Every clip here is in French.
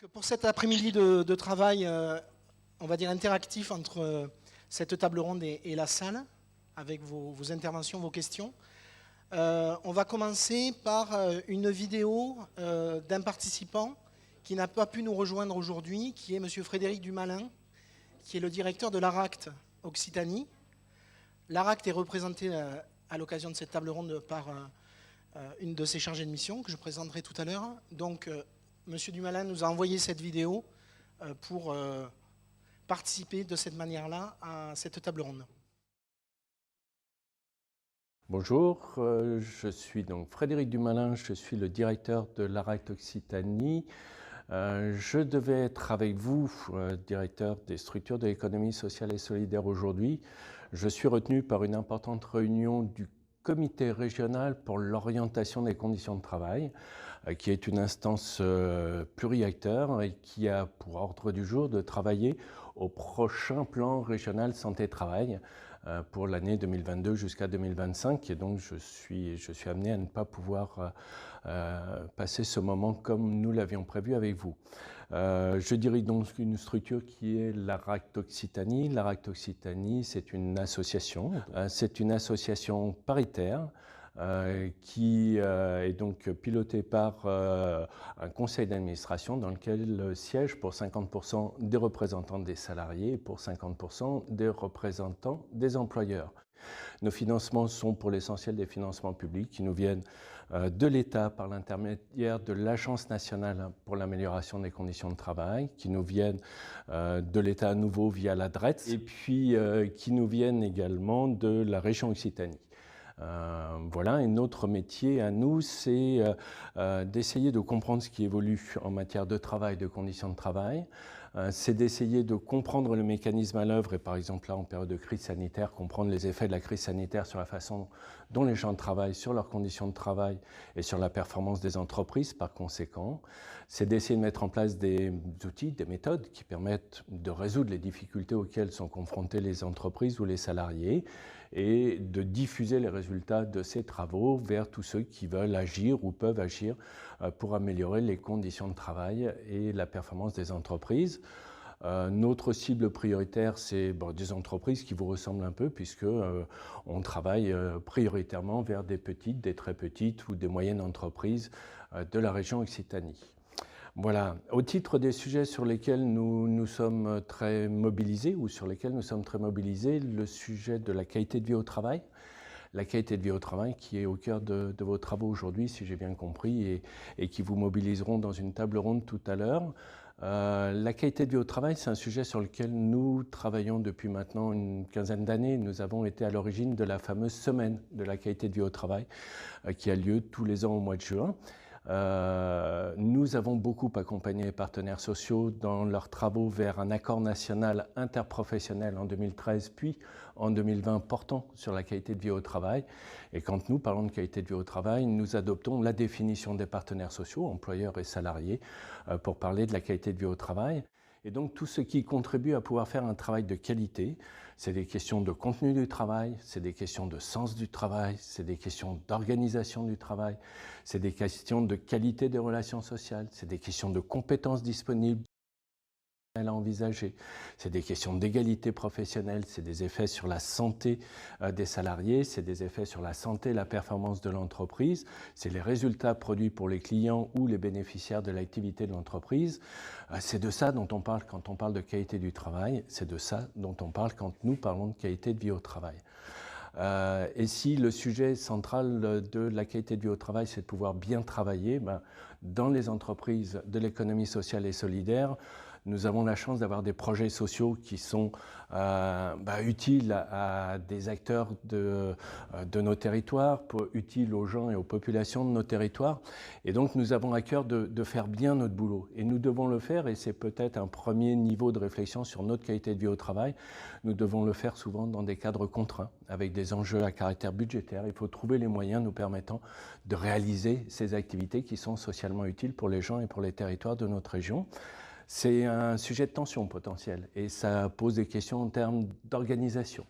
Donc pour cet après-midi de travail, on va dire interactif entre cette table ronde et la salle, avec vos interventions, vos questions. On va commencer par une vidéo d'un participant qui n'a pas pu nous rejoindre aujourd'hui, qui est M. Frédéric Dumalin, qui est le directeur de l'ARACT Occitanie. L'ARACT est représenté à l'occasion de cette table ronde par une de ses chargées de mission, que je présenterai tout à l'heure. Donc, Monsieur Dumalin nous a envoyé cette vidéo pour participer de cette manière-là à cette table ronde. Bonjour, je suis donc Frédéric Dumalin, je suis le directeur de l'ARACT Occitanie. Je devais être avec vous, directeur des structures de l'économie sociale et solidaire aujourd'hui. Je suis retenu par une importante réunion du comité régional pour l'orientation des conditions de travail, qui est une instance pluriacteur et qui a pour ordre du jour de travailler au prochain plan régional santé-travail pour l'année 2022 jusqu'à 2025. Et donc je suis amené à ne pas pouvoir passer ce moment comme nous l'avions prévu avec vous. Je dirige donc une structure qui est l'ARACT Occitanie. L'ARACT Occitanie, c'est une association. C'est une association paritaire qui est donc pilotée par un conseil d'administration dans lequel siègent pour 50% des représentants des salariés et pour 50% des représentants des employeurs. Nos financements sont pour l'essentiel des financements publics qui nous viennent de l'État par l'intermédiaire de l'Agence nationale pour l'amélioration des conditions de travail, qui nous viennent de l'État à nouveau via la DRETS, et puis qui nous viennent également de la région Occitanie. Voilà, et notre métier à nous, c'est d'essayer de comprendre ce qui évolue en matière de travail, de conditions de travail. C'est d'essayer de comprendre le mécanisme à l'œuvre et par exemple là en période de crise sanitaire, comprendre les effets de la crise sanitaire sur la façon dont les gens travaillent, sur leurs conditions de travail et sur la performance des entreprises par conséquent. C'est d'essayer de mettre en place des outils, des méthodes qui permettent de résoudre les difficultés auxquelles sont confrontés les entreprises ou les salariés et de diffuser les résultats de ces travaux vers tous ceux qui veulent agir ou peuvent agir pour améliorer les conditions de travail et la performance des entreprises. Notre cible prioritaire, c'est des entreprises qui vous ressemblent un peu puisque on travaille prioritairement vers des petites, des très petites ou des moyennes entreprises de la région Occitanie. Voilà, au titre des sujets sur lesquels nous sommes très mobilisés ou sur lesquels nous sommes très mobilisés, le sujet de la qualité de vie au travail. La qualité de vie au travail qui est au cœur de vos travaux aujourd'hui, si j'ai bien compris, et qui vous mobiliseront dans une table ronde tout à l'heure. La qualité de vie au travail, c'est un sujet sur lequel nous travaillons depuis maintenant une quinzaine d'années. Nous avons été à l'origine de la fameuse semaine de la qualité de vie au travail qui a lieu tous les ans au mois de juin. Nous avons beaucoup accompagné les partenaires sociaux dans leurs travaux vers un accord national interprofessionnel en 2013, puis en 2020 portant sur la qualité de vie au travail. Et quand nous parlons de qualité de vie au travail, nous adoptons la définition des partenaires sociaux, employeurs et salariés, pour parler de la qualité de vie au travail. Et donc tout ce qui contribue à pouvoir faire un travail de qualité, c'est des questions de contenu du travail, c'est des questions de sens du travail, c'est des questions d'organisation du travail, c'est des questions de qualité des relations sociales, c'est des questions de compétences disponibles à envisager. C'est des questions d'égalité professionnelle, c'est des effets sur la santé des salariés, c'est des effets sur la santé et la performance de l'entreprise, c'est les résultats produits pour les clients ou les bénéficiaires de l'activité de l'entreprise. C'est de ça dont on parle quand on parle de qualité du travail, c'est de ça dont on parle quand nous parlons de qualité de vie au travail. Et si le sujet central de la qualité de vie au travail, c'est de pouvoir bien travailler, dans les entreprises de l'économie sociale et solidaire, nous avons la chance d'avoir des projets sociaux qui sont utiles à des acteurs de nos territoires, utiles aux gens et aux populations de nos territoires. Et donc nous avons à cœur de faire bien notre boulot. Et nous devons le faire, et c'est peut-être un premier niveau de réflexion sur notre qualité de vie au travail, nous devons le faire souvent dans des cadres contraints, avec des enjeux à caractère budgétaire. Il faut trouver les moyens nous permettant de réaliser ces activités qui sont socialement utiles pour les gens et pour les territoires de notre région. C'est un sujet de tension potentielle et ça pose des questions en termes d'organisation.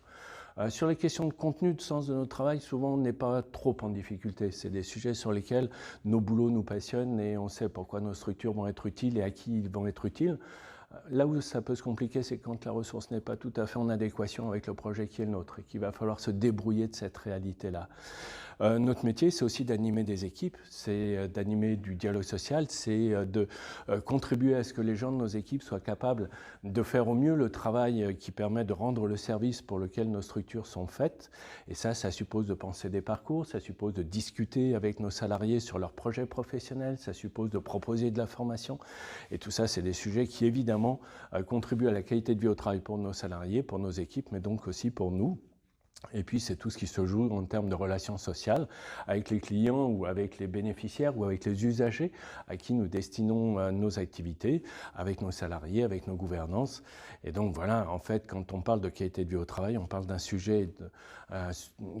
Sur les questions de contenu, de sens de notre travail, souvent on n'est pas trop en difficulté. C'est des sujets sur lesquels nos boulots nous passionnent et on sait pourquoi nos structures vont être utiles et à qui ils vont être utiles. Là où ça peut se compliquer, c'est quand la ressource n'est pas tout à fait en adéquation avec le projet qui est le nôtre et qu'il va falloir se débrouiller de cette réalité-là. Notre métier, c'est aussi d'animer des équipes, c'est d'animer du dialogue social, c'est de contribuer à ce que les gens de nos équipes soient capables de faire au mieux le travail qui permet de rendre le service pour lequel nos structures sont faites. Et ça suppose de penser des parcours, ça suppose de discuter avec nos salariés sur leurs projets professionnels, ça suppose de proposer de la formation. Et tout ça, c'est des sujets qui, évidemment, contribuent à la qualité de vie au travail pour nos salariés, pour nos équipes, mais donc aussi pour nous. Et puis, c'est tout ce qui se joue en termes de relations sociales avec les clients ou avec les bénéficiaires ou avec les usagers à qui nous destinons nos activités, avec nos salariés, avec nos gouvernances. Et donc, voilà, en fait, quand on parle de qualité de vie au travail, on parle d'un sujet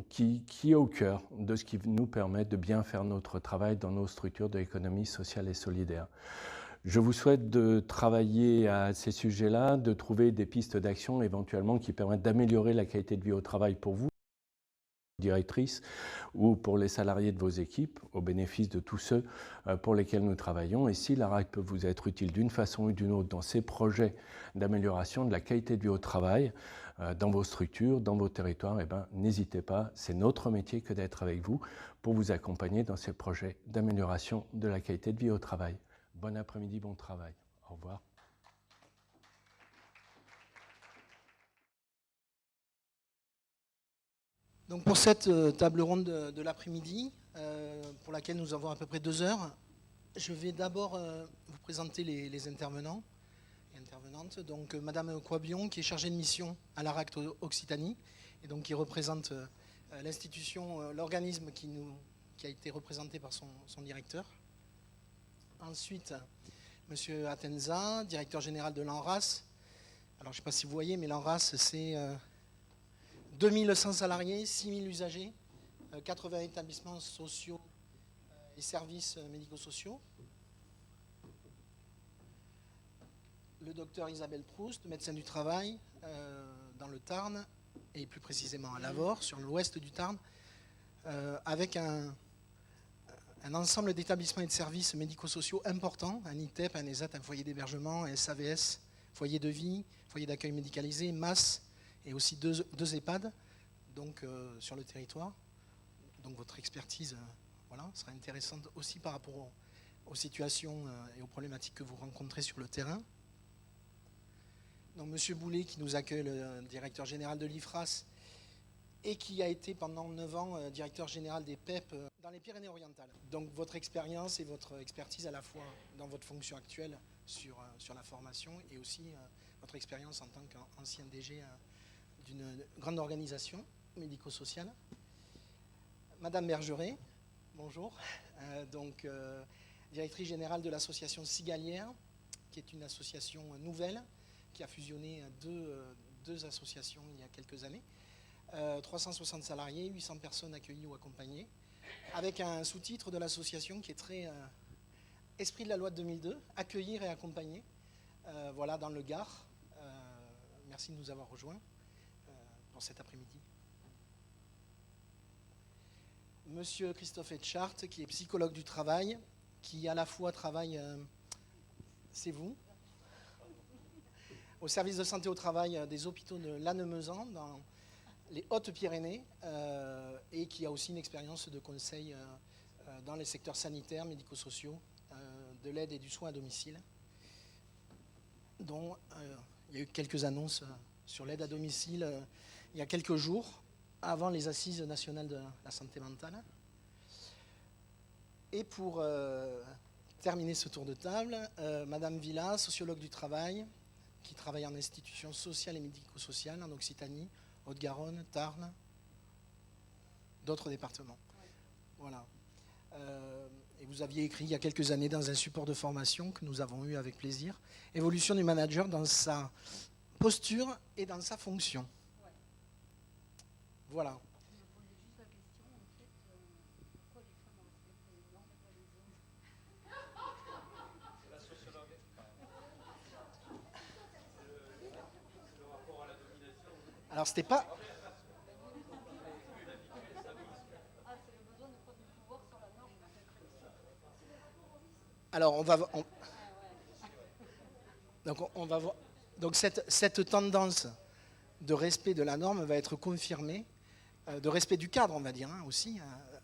qui est au cœur de ce qui nous permet de bien faire notre travail dans nos structures de l'économie sociale et solidaire. Je vous souhaite de travailler à ces sujets-là, de trouver des pistes d'action éventuellement qui permettent d'améliorer la qualité de vie au travail pour vous, directrice, ou pour les salariés de vos équipes, au bénéfice de tous ceux pour lesquels nous travaillons. Et si la RAC peut vous être utile d'une façon ou d'une autre dans ces projets d'amélioration de la qualité de vie au travail, dans vos structures, dans vos territoires, eh bien, n'hésitez pas, c'est notre métier que d'être avec vous pour vous accompagner dans ces projets d'amélioration de la qualité de vie au travail. Bon après-midi, bon travail. Au revoir. Donc pour cette table ronde de l'après-midi, pour laquelle nous avons à peu près 2 heures, je vais d'abord vous présenter les intervenants et intervenantes. Donc Madame Coabion, qui est chargée de mission à l'ARACT Occitanie, et donc qui représente l'institution, l'organisme qui a été représenté par son directeur. Ensuite, Monsieur Atenza, directeur général de l'ANRAS. Alors, je ne sais pas si vous voyez, mais l'ANRAS, c'est 2100 salariés, 6000 usagers, 80 établissements sociaux et services médico-sociaux. Le docteur Isabelle Proust, médecin du travail, dans le Tarn, et plus précisément à Lavore, sur l'ouest du Tarn, avec un ensemble d'établissements et de services médico-sociaux importants, un ITEP, un ESAT, un foyer d'hébergement, un SAVS, foyer de vie, foyer d'accueil médicalisé, MAS, et aussi deux EHPAD donc, sur le territoire. Donc votre expertise voilà, sera intéressante aussi par rapport aux situations et aux problématiques que vous rencontrez sur le terrain. Donc Monsieur Boulet, qui nous accueille, le directeur général de l'IFRAS, et qui a été pendant 9 ans directeur général des PEP dans les Pyrénées-Orientales. Donc votre expérience et votre expertise à la fois dans votre fonction actuelle sur la formation et aussi votre expérience en tant qu'ancien DG d'une grande organisation médico-sociale. Madame Bergeret, bonjour, donc directrice générale de l'association Cigalière, qui est une association nouvelle qui a fusionné deux associations il y a quelques années. 360 salariés, 800 personnes accueillies ou accompagnées, avec un sous-titre de l'association qui est très esprit de la loi de 2002, accueillir et accompagner, voilà, dans le Gard. Merci de nous avoir rejoints pour cet après-midi. Monsieur Christophe Etchart, qui est psychologue du travail, qui à la fois travaille, c'est vous, au service de santé au travail des hôpitaux de Lannemezan, dans les Hautes-Pyrénées, et qui a aussi une expérience de conseil dans les secteurs sanitaires, médico-sociaux, de l'aide et du soin à domicile, dont il y a eu quelques annonces sur l'aide à domicile il y a quelques jours, avant les assises nationales de la santé mentale. Et pour terminer ce tour de table, Madame Villa, sociologue du travail, qui travaille en institution sociale et médico-sociale en Occitanie, Haute-Garonne, Tarn, d'autres départements. Voilà. Et vous aviez écrit il y a quelques années dans un support de formation que nous avons eu avec plaisir, évolution du manager dans sa posture et dans sa fonction. Ouais. Voilà. Je me posais juste la question, en fait, pourquoi les femmes respectent les normes et pas les hommes? C'est la sociologue. C'est le rapport à la domination. Alors c'était pas... Alors, on va voir. Donc, cette tendance de respect de la norme va être confirmée, de respect du cadre, on va dire, hein, aussi,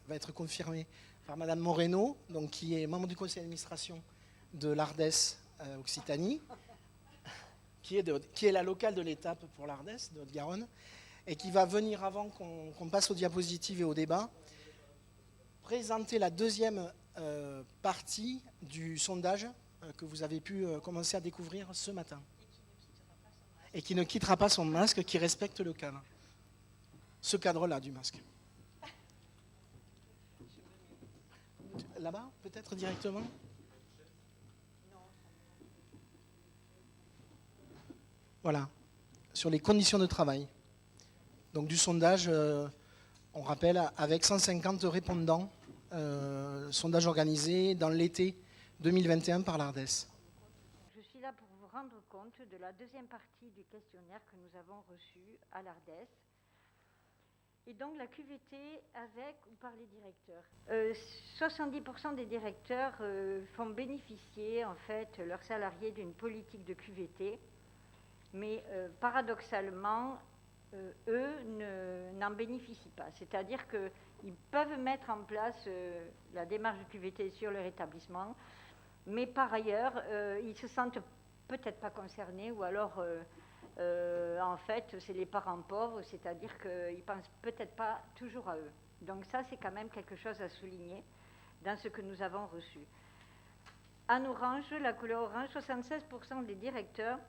va être confirmée par Madame Moreno, donc, qui est membre du conseil d'administration de l'Ardès Occitanie, qui est la locale de l'étape pour l'Ardès de Haute-Garonne, et qui va venir, avant qu'on passe aux diapositives et au débat, présenter la deuxième partie du sondage que vous avez pu commencer à découvrir ce matin. Et qui ne quittera pas son masque, qui respecte le cadre. Ce cadre-là du masque. Là-bas, peut-être directement ? Voilà, sur les conditions de travail. Donc du sondage, on rappelle, avec 150 répondants, sondage organisé dans l'été 2021 par l'Ardès. Je suis là pour vous rendre compte de la deuxième partie du questionnaire que nous avons reçu à l'Ardès. Et donc la QVT avec ou par les directeurs. 70% des directeurs font bénéficier en fait leurs salariés d'une politique de QVT, mais paradoxalement, eux n'en bénéficient pas. C'est-à-dire qu'ils peuvent mettre en place la démarche de QVT sur leur établissement, mais par ailleurs, ils ne se sentent peut-être pas concernés, ou alors, en fait, c'est les parents pauvres, c'est-à-dire qu'ils ne pensent peut-être pas toujours à eux. Donc ça, c'est quand même quelque chose à souligner dans ce que nous avons reçu. En orange, la couleur orange, 76% des directeurs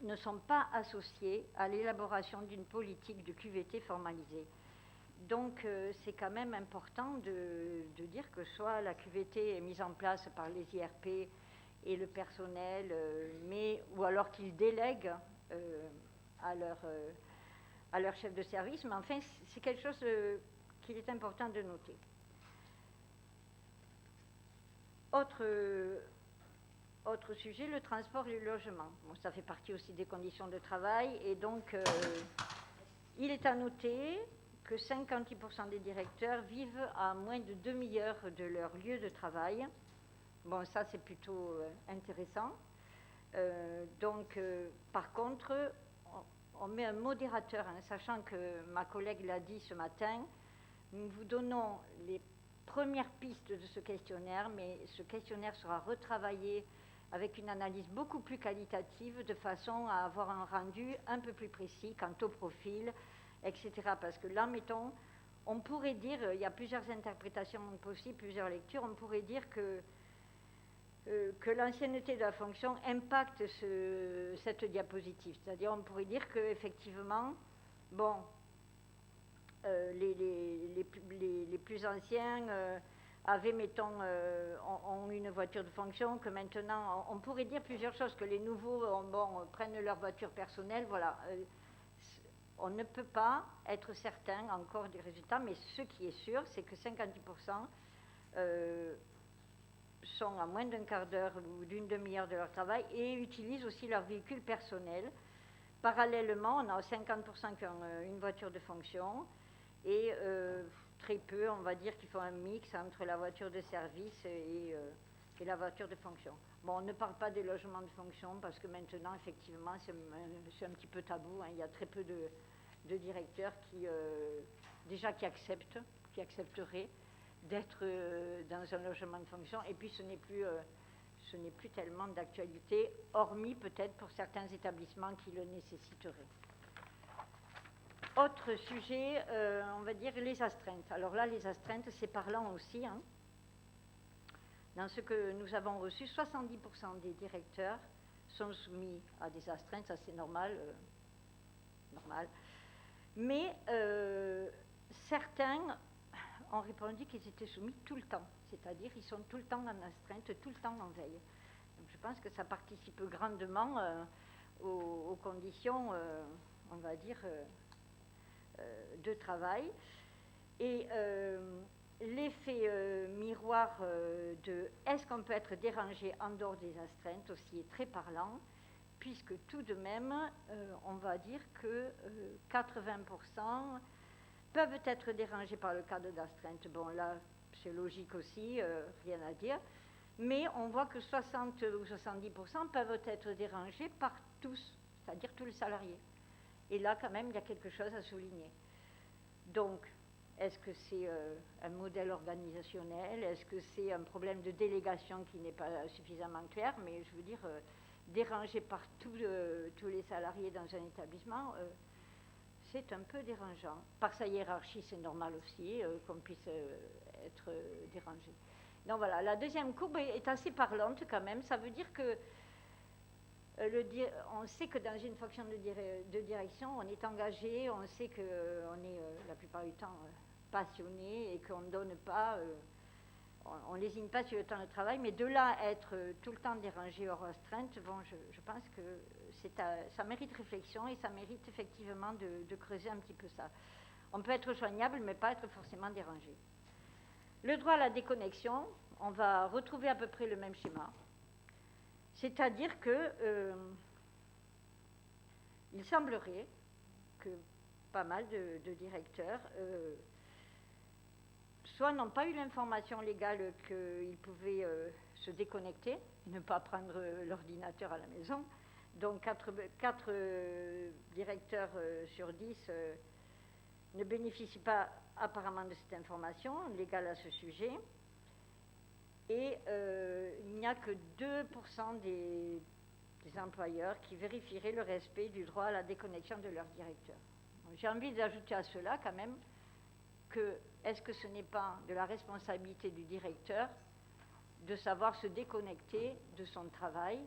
ne sont pas associés à l'élaboration d'une politique de QVT formalisée. Donc c'est quand même important de dire que soit la QVT est mise en place par les IRP et le personnel, ou alors qu'ils délèguent à leur chef de service, mais enfin c'est quelque chose qu'il est important de noter. Autre sujet, le transport et le logement. Bon, ça fait partie aussi des conditions de travail, et donc il est à noter que 56% des directeurs vivent à moins de demi-heure de leur lieu de travail. Bon, ça c'est plutôt intéressant. Par contre, on met un modérateur, hein, sachant que ma collègue l'a dit ce matin, nous vous donnons les premières pistes de ce questionnaire, mais ce questionnaire sera retravaillé avec une analyse beaucoup plus qualitative, de façon à avoir un rendu un peu plus précis quant au profil, etc. Parce que là, mettons, on pourrait dire, il y a plusieurs interprétations possibles, plusieurs lectures, on pourrait dire que l'ancienneté de la fonction impacte cette diapositive. C'est-à-dire, on pourrait dire qu'effectivement, bon, les plus anciens avaient, mettons, ont une voiture de fonction, que maintenant, on pourrait dire plusieurs choses, que les nouveaux prennent leur voiture personnelle, voilà. On ne peut pas être certain encore des résultats, mais ce qui est sûr, c'est que 50% sont à moins d'un quart d'heure ou d'une demi-heure de leur travail et utilisent aussi leur véhicule personnel. Parallèlement, on a 50% qui ont une voiture de fonction et très peu, on va dire, qui font un mix entre la voiture de service et la voiture de fonction. Bon, on ne parle pas des logements de fonction parce que maintenant, effectivement, c'est un petit peu tabou, hein. Il y a très peu de directeurs qui accepteraient d'être dans un logement de fonction, et puis ce n'est plus tellement d'actualité, hormis peut-être pour certains établissements qui le nécessiteraient. Autre sujet, on va dire les astreintes. Alors là, les astreintes, c'est parlant aussi, hein. Dans ce que nous avons reçu, 70% des directeurs sont soumis à des astreintes, ça c'est normal. Mais certains ont répondu qu'ils étaient soumis tout le temps, c'est-à-dire ils sont tout le temps en astreinte, tout le temps en veille. Donc je pense que ça participe grandement aux conditions, on va dire, de travail. Et l'effet miroir de est-ce qu'on peut être dérangé en dehors des astreintes aussi est très parlant, puisque tout de même, on va dire que 80% peuvent être dérangés par le cadre d'astreinte. Bon, là, c'est logique aussi, rien à dire. mais on voit que 60 ou 70% peuvent être dérangés par tous, c'est-à-dire tous les salariés. Et là, quand même, il y a quelque chose à souligner. Donc, est-ce que c'est un modèle organisationnel? Est-ce que c'est un problème de délégation qui n'est pas suffisamment clair? Mais je veux dire, dérangé par tous les salariés dans un établissement, c'est un peu dérangeant. Par sa hiérarchie, c'est normal aussi qu'on puisse être dérangé. Donc voilà, la deuxième courbe est assez parlante quand même. Ça veut dire que on sait que dans une fonction de direction, on est engagé, on sait qu'on est la plupart du temps passionné et qu'on ne donne pas, on ne lésigne pas sur le temps de travail, mais de là à être tout le temps dérangé hors astreinte, bon, je pense que ça mérite réflexion et ça mérite effectivement de creuser un petit peu ça. On peut être joignable, mais pas être forcément dérangé. Le droit à la déconnexion, on va retrouver à peu près le même schéma. C'est-à-dire que il semblerait que pas mal de directeurs soit n'ont pas eu l'information légale qu'ils pouvaient se déconnecter, ne pas prendre l'ordinateur à la maison. Donc 4 directeurs sur 10 ne bénéficient pas apparemment de cette information légale à ce sujet. Et il n'y a que 2% des employeurs qui vérifieraient le respect du droit à la déconnexion de leur directeur. J'ai envie d'ajouter à cela quand même que est-ce que ce n'est pas de la responsabilité du directeur de savoir se déconnecter de son travail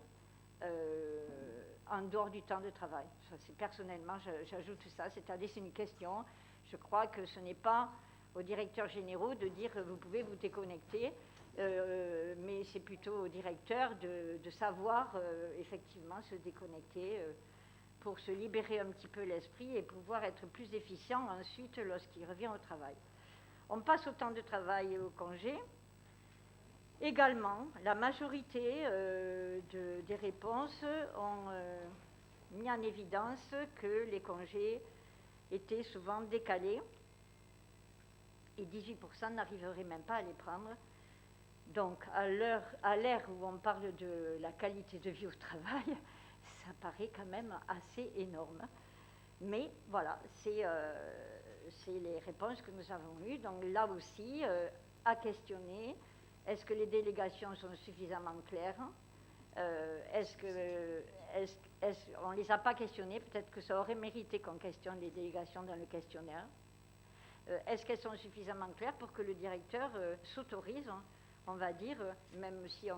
en dehors du temps de travail. Ça, personnellement, j'ajoute ça, c'est-à-dire c'est une question. Je crois que ce n'est pas aux directeurs généraux de dire vous pouvez vous déconnecter, mais c'est plutôt au directeur de savoir effectivement se déconnecter pour se libérer un petit peu l'esprit et pouvoir être plus efficient ensuite lorsqu'il revient au travail. On passe au temps de travail et au congé. Également, la majorité des réponses ont mis en évidence que les congés étaient souvent décalés et 18% n'arriveraient même pas à les prendre. Donc, à l'ère où on parle de la qualité de vie au travail, ça paraît quand même assez énorme. Mais voilà, c'est les réponses que nous avons eues. Donc là aussi, à questionner, est-ce que les délégations sont suffisamment claires? On ne les a pas questionnées, peut-être que ça aurait mérité qu'on questionne les délégations dans le questionnaire. Est-ce qu'elles sont suffisamment claires pour que le directeur s'autorise, on va dire, même si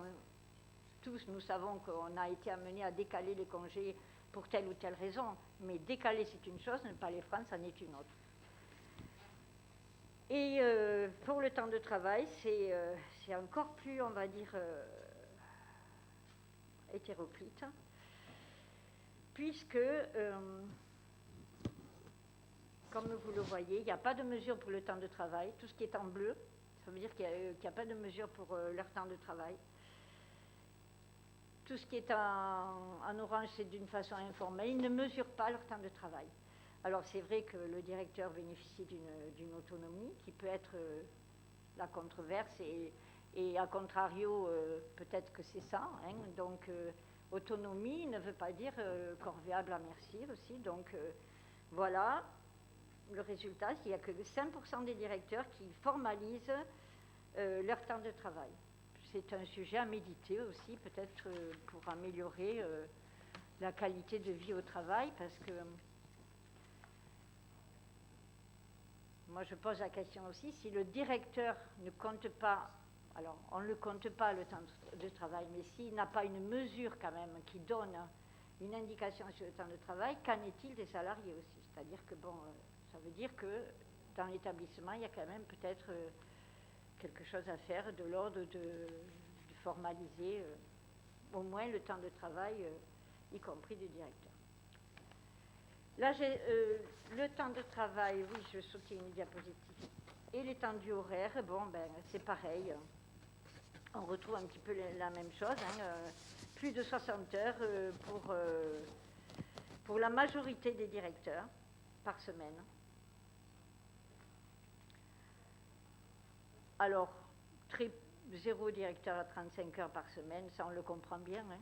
tous nous savons qu'on a été amenés à décaler les congés pour telle ou telle raison, mais décaler c'est une chose, ne pas les prendre, c'en est une autre. Et pour le temps de travail, c'est encore plus, on va dire, hétéroclite, puisque, comme vous le voyez, il n'y a pas de mesure pour le temps de travail. Tout ce qui est en bleu, ça veut dire qu'il n'y a pas de mesure pour leur temps de travail. Tout ce qui est en orange, c'est d'une façon informelle. Ils ne mesurent pas leur temps de travail. Alors c'est vrai que le directeur bénéficie d'une autonomie qui peut être la controverse et à contrario, peut-être que c'est ça. Hein. Donc autonomie ne veut pas dire corvéable à merci aussi. Donc voilà, le résultat, c'est qu'il n'y a que 5% des directeurs qui formalisent leur temps de travail. C'est un sujet à méditer aussi, peut-être pour améliorer la qualité de vie au travail, parce que moi je pose la question aussi, si le directeur ne compte pas, alors on ne le compte pas le temps de travail, mais s'il n'a pas une mesure quand même qui donne une indication sur le temps de travail, qu'en est-il des salariés aussi? C'est-à-dire que bon, ça veut dire que dans l'établissement, il y a quand même peut-être quelque chose à faire de l'ordre de formaliser au moins le temps de travail, y compris du directeur. Là, j'ai le temps de travail, oui, je sautais une diapositive, et l'étendue horaire, bon, ben, c'est pareil. On retrouve un petit peu la même chose, hein, plus de 60 heures pour la majorité des directeurs par semaine. 0 directeur à 35 heures par semaine, ça on le comprend bien. Hein,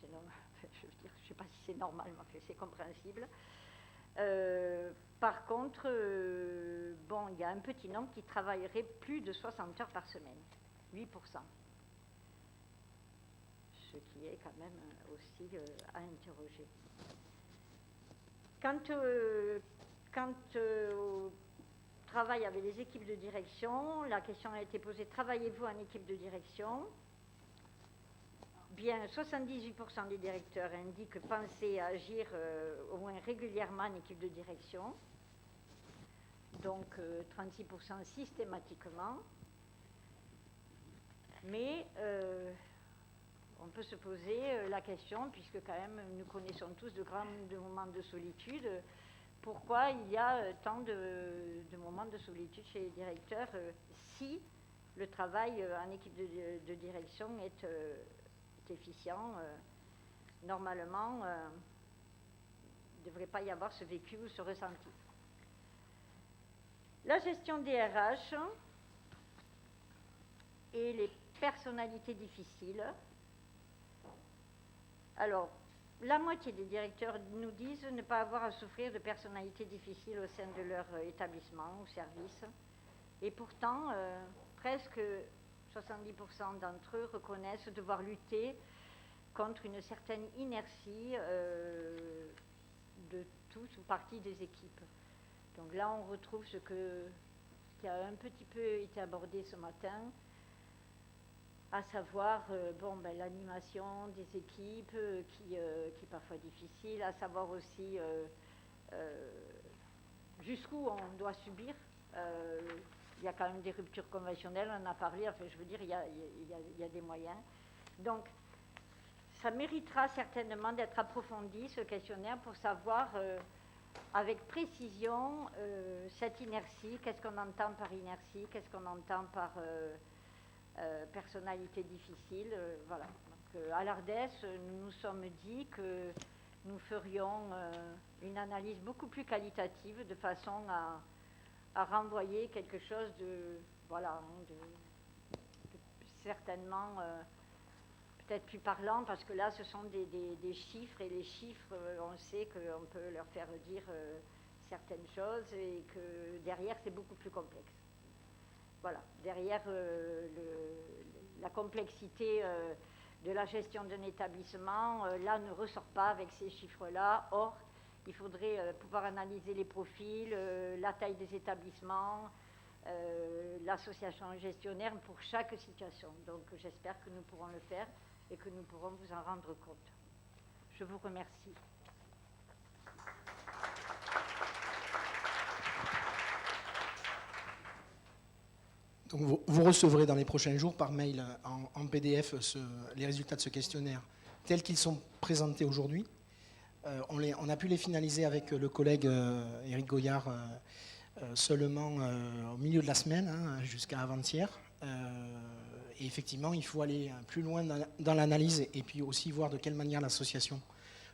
c'est normal. Je ne sais pas si c'est normal, mais c'est compréhensible. Par contre, bon, il y a un petit nombre qui travaillerait plus de 60 heures par semaine, 8%. Ce qui est quand même aussi à interroger. Quant au travail avec les équipes de direction, la question a été posée, travaillez-vous en équipe de direction? Bien, 78% des directeurs indiquent penser à agir au moins régulièrement en équipe de direction, donc 36% systématiquement. Mais on peut se poser la question, puisque quand même nous connaissons tous de grands moments de solitude, pourquoi il y a tant de moments de solitude chez les directeurs si le travail en équipe de direction est efficient. Normalement, il ne devrait pas y avoir ce vécu ou ce ressenti. La gestion des RH et les personnalités difficiles. Alors, la moitié des directeurs nous disent ne pas avoir à souffrir de personnalités difficiles au sein de leur établissement ou service. Et pourtant, presque 70% d'entre eux reconnaissent devoir lutter contre une certaine inertie de toute ou partie des équipes. Donc là, on retrouve ce qui a un petit peu été abordé ce matin, à savoir l'animation des équipes qui est parfois difficile, à savoir aussi jusqu'où on doit subir. Il y a quand même des ruptures conventionnelles, on en a parlé, enfin je veux dire, il y a des moyens. Donc, ça méritera certainement d'être approfondi, ce questionnaire, pour savoir avec précision cette inertie, qu'est-ce qu'on entend par inertie, qu'est-ce qu'on entend par personnalité difficile. Voilà. Donc, à l'ARDES, nous nous sommes dit que nous ferions une analyse beaucoup plus qualitative, de façon à renvoyer quelque chose de certainement peut-être plus parlant, parce que là ce sont des chiffres, et les chiffres, on sait qu'on peut leur faire dire certaines choses, et que derrière c'est beaucoup plus complexe. Voilà, derrière la complexité de la gestion d'un établissement, là ne ressort pas avec ces chiffres-là. Or, il faudrait pouvoir analyser les profils, la taille des établissements, l'association gestionnaire pour chaque situation. Donc j'espère que nous pourrons le faire et que nous pourrons vous en rendre compte. Je vous remercie. Donc vous recevrez dans les prochains jours par mail en PDF les résultats de ce questionnaire tels qu'ils sont présentés aujourd'hui. On a pu les finaliser avec le collègue Éric Goyard seulement au milieu de la semaine, jusqu'à avant-hier. Et effectivement, il faut aller plus loin dans l'analyse, et puis aussi voir de quelle manière l'association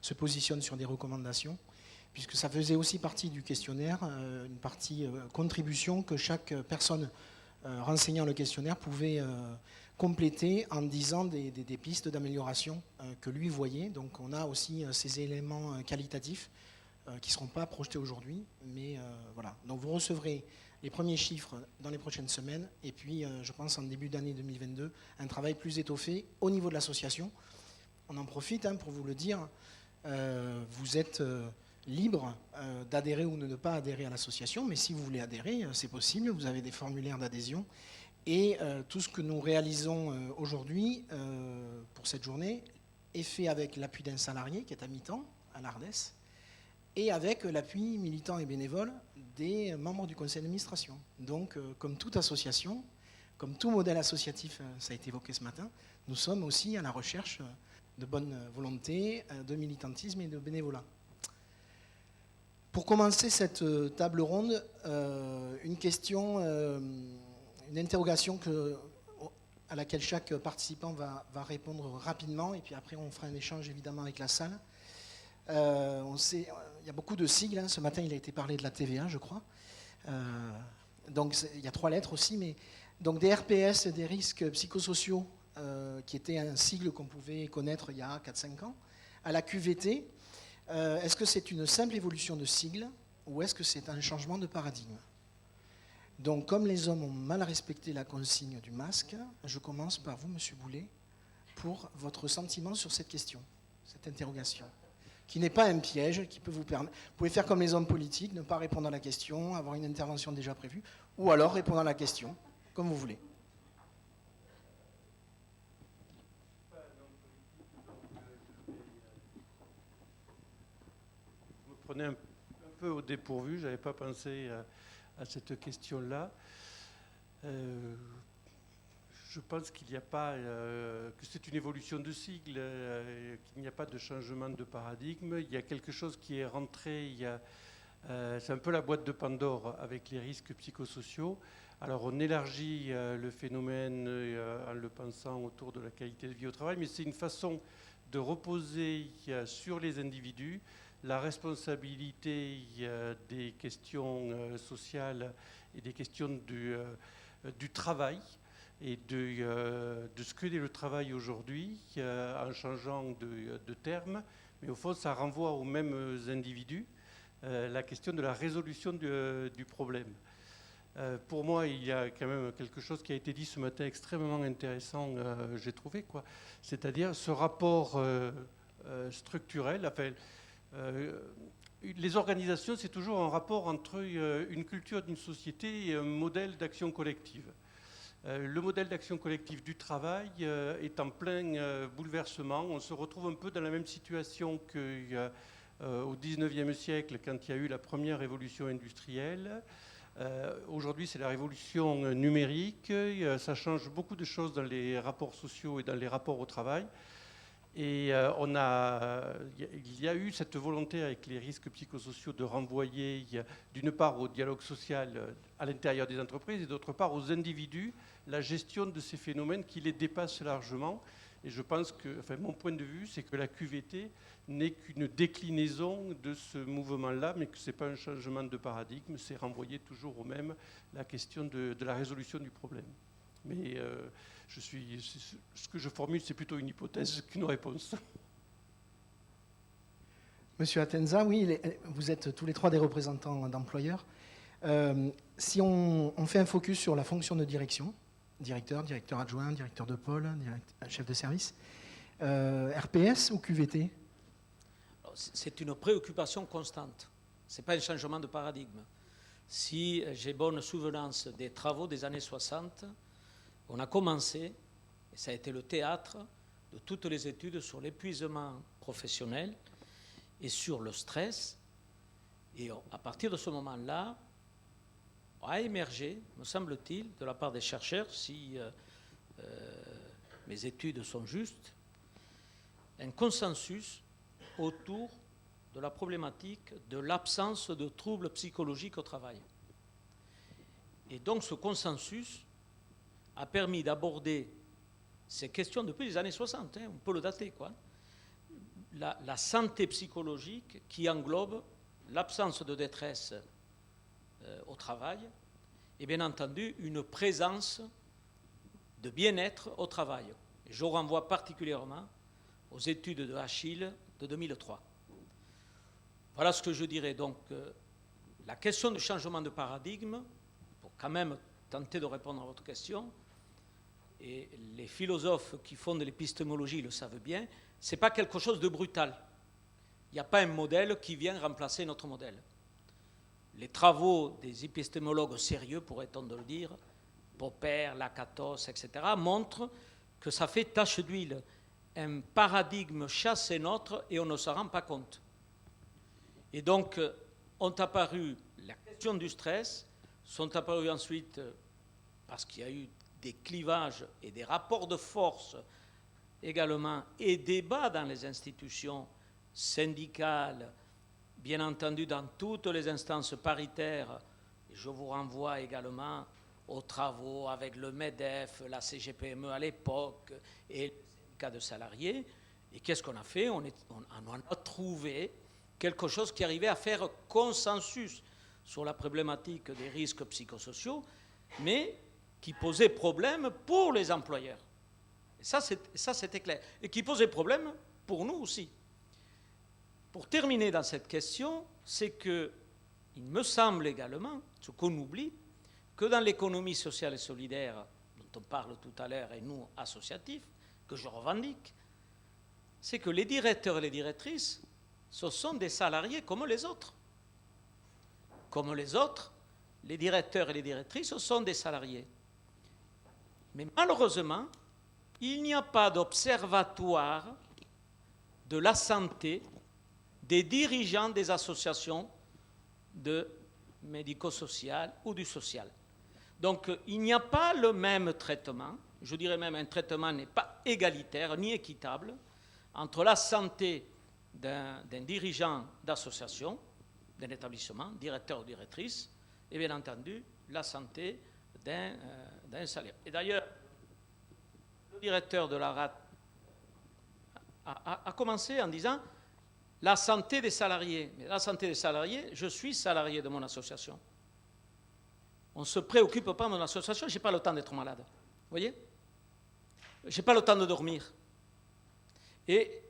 se positionne sur des recommandations, puisque ça faisait aussi partie du questionnaire, une partie contribution que chaque personne renseignant le questionnaire pouvait compléter en disant des pistes d'amélioration que lui voyait. Donc on a aussi ces éléments qualitatifs qui ne seront pas projetés aujourd'hui, mais voilà. Donc vous recevrez les premiers chiffres dans les prochaines semaines, et puis je pense en début d'année 2022, un travail plus étoffé au niveau de l'association. On en profite pour vous le dire, vous êtes libre d'adhérer ou de ne pas adhérer à l'association, mais si vous voulez adhérer, c'est possible, vous avez des formulaires d'adhésion, et tout ce que nous réalisons aujourd'hui pour cette journée est fait avec l'appui d'un salarié qui est à mi-temps à l'ARDES, et avec l'appui militant et bénévole des membres du conseil d'administration. Donc, comme toute association, comme tout modèle associatif, ça a été évoqué ce matin, nous sommes aussi à la recherche de bonne volonté, de militantisme et de bénévolat. Pour commencer cette table ronde, une question, une interrogation à laquelle chaque participant va répondre rapidement, et puis après on fera un échange évidemment avec la salle. Il y a beaucoup de sigles, ce matin il a été parlé de la TVA, je crois. Donc il y a 3 lettres aussi, mais Donc des RPS, des risques psychosociaux, qui était un sigle qu'on pouvait connaître il y a 4-5 ans, à la QVT. Est-ce que c'est une simple évolution de sigle ou est-ce que c'est un changement de paradigme? Donc, comme les hommes ont mal respecté la consigne du masque, je commence par vous, Monsieur Boulet, pour votre sentiment sur cette question, cette interrogation, qui n'est pas un piège, qui peut vous permettre... Vous pouvez faire comme les hommes politiques, ne pas répondre à la question, avoir une intervention déjà prévue, ou alors répondre à la question, comme vous voulez. Vous me prenez un peu au dépourvu, je n'avais pas pensé à cette question-là. Je pense qu'il n'y a pas, que c'est une évolution de sigle, qu'il n'y a pas de changement de paradigme. Il y a quelque chose qui est rentré, c'est un peu la boîte de Pandore avec les risques psychosociaux. Alors on élargit le phénomène en le pensant autour de la qualité de vie au travail, mais c'est une façon de reposer sur les individus la responsabilité des questions sociales et des questions du travail et de ce que est le travail aujourd'hui en changeant de terme. Mais au fond, ça renvoie aux mêmes individus la question de la résolution du problème. Pour moi, il y a quand même quelque chose qui a été dit ce matin extrêmement intéressant, j'ai trouvé, quoi. C'est-à-dire ce rapport structurel. Enfin, les organisations, c'est toujours un rapport entre une culture d'une société et un modèle d'action collective. Le modèle d'action collective du travail est en plein bouleversement. On se retrouve un peu dans la même situation qu'au XIXe siècle, quand il y a eu la première révolution industrielle. Aujourd'hui, c'est la révolution numérique. Ça change beaucoup de choses dans les rapports sociaux et dans les rapports au travail. Et il y a eu cette volonté avec les risques psychosociaux de renvoyer d'une part au dialogue social à l'intérieur des entreprises et d'autre part aux individus la gestion de ces phénomènes qui les dépassent largement. Et je pense que, enfin, mon point de vue, c'est que la QVT n'est qu'une déclinaison de ce mouvement-là, mais que ce n'est pas un changement de paradigme, c'est renvoyer toujours au même la question de la résolution du problème. Mais ce que je formule, c'est plutôt une hypothèse qu'une réponse. Monsieur Atenza, oui, vous êtes tous les trois des représentants d'employeurs. Si on fait un focus sur la fonction de direction, directeur adjoint, directeur de pôle, chef de service, RPS ou QVT? C'est une préoccupation constante. Ce n'est pas un changement de paradigme. Si j'ai bonne souvenance des travaux des années 60, on a commencé, et ça a été le théâtre de toutes les études sur l'épuisement professionnel et sur le stress. Et à partir de ce moment-là, a émergé, me semble-t-il, de la part des chercheurs, si mes études sont justes, un consensus autour de la problématique de l'absence de troubles psychologiques au travail. Et donc ce consensus a permis d'aborder ces questions depuis les années 60, on peut le dater, quoi. La santé psychologique qui englobe l'absence de détresse au travail et bien entendu une présence de bien-être au travail. Et je renvoie particulièrement aux études de Achille de 2003. Voilà ce que je dirais. Donc, la question du changement de paradigme, pour quand même tenter de répondre à votre question, et les philosophes qui font de l'épistémologie le savent bien, ce n'est pas quelque chose de brutal. Il n'y a pas un modèle qui vient remplacer notre modèle. Les travaux des épistémologues sérieux, pourrait-on le dire, Popper, Lakatos, etc., montrent que ça fait tache d'huile. Un paradigme chasse un autre et on ne s'en rend pas compte. Et donc, ont apparu la question du stress, sont apparus ensuite, parce qu'il y a eu des clivages et des rapports de force également, et débats dans les institutions syndicales, bien entendu dans toutes les instances paritaires. Je vous renvoie également aux travaux avec le MEDEF, la CGPME à l'époque et le syndicat de salariés. Et qu'est-ce qu'on a fait? On a trouvé quelque chose qui arrivait à faire consensus sur la problématique des risques psychosociaux, mais qui posait problème pour les employeurs. Et ça, c'était clair. Et qui posait problème pour nous aussi. Pour terminer dans cette question, c'est que, il me semble également, ce qu'on oublie, que dans l'économie sociale et solidaire, dont on parle tout à l'heure, et nous, associatifs, que je revendique, c'est que les directeurs et les directrices, ce sont des salariés comme les autres. Comme les autres, les directeurs et les directrices, ce sont des salariés. Mais malheureusement, il n'y a pas d'observatoire de la santé des dirigeants des associations de médico-social ou du social. Donc, il n'y a pas le même traitement, je dirais même un traitement n'est pas égalitaire ni équitable entre la santé d'un dirigeant d'association, d'un établissement, directeur ou directrice, et bien entendu, la santé d'un salaire. Et d'ailleurs, le directeur de la RAT a commencé en disant la santé des salariés. Mais la santé des salariés, je suis salarié de mon association. On ne se préoccupe pas de mon association, je n'ai pas le temps d'être malade. Vous voyez? Je n'ai pas le temps de dormir. Et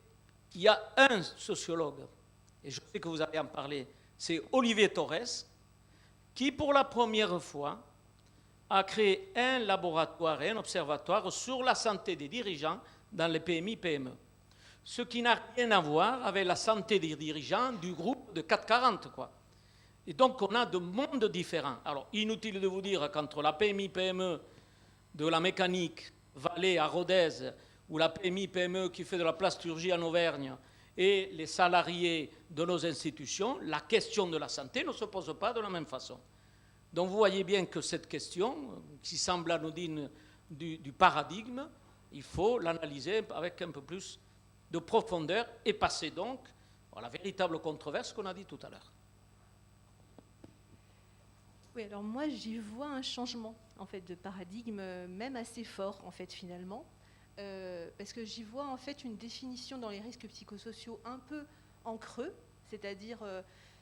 il y a un sociologue, et je sais que vous allez en parler, c'est Olivier Torres, qui pour la première fois a créé un laboratoire et un observatoire sur la santé des dirigeants dans les PMI-PME. Ce qui n'a rien à voir avec la santé des dirigeants du groupe de 440, quoi. Et donc, on a deux mondes différents. Alors, inutile de vous dire qu'entre la PMI-PME de la mécanique Valais à Rodez, ou la PMI-PME qui fait de la plasturgie en Auvergne, et les salariés de nos institutions, la question de la santé ne se pose pas de la même façon. Donc, vous voyez bien que cette question, qui semble anodine du paradigme, il faut l'analyser avec un peu plus de profondeur et passer donc à la véritable controverse qu'on a dit tout à l'heure. Oui, alors moi j'y vois un changement en fait de paradigme, même assez fort en fait finalement, parce que j'y vois en fait une définition dans les risques psychosociaux un peu en creux, c'est-à-dire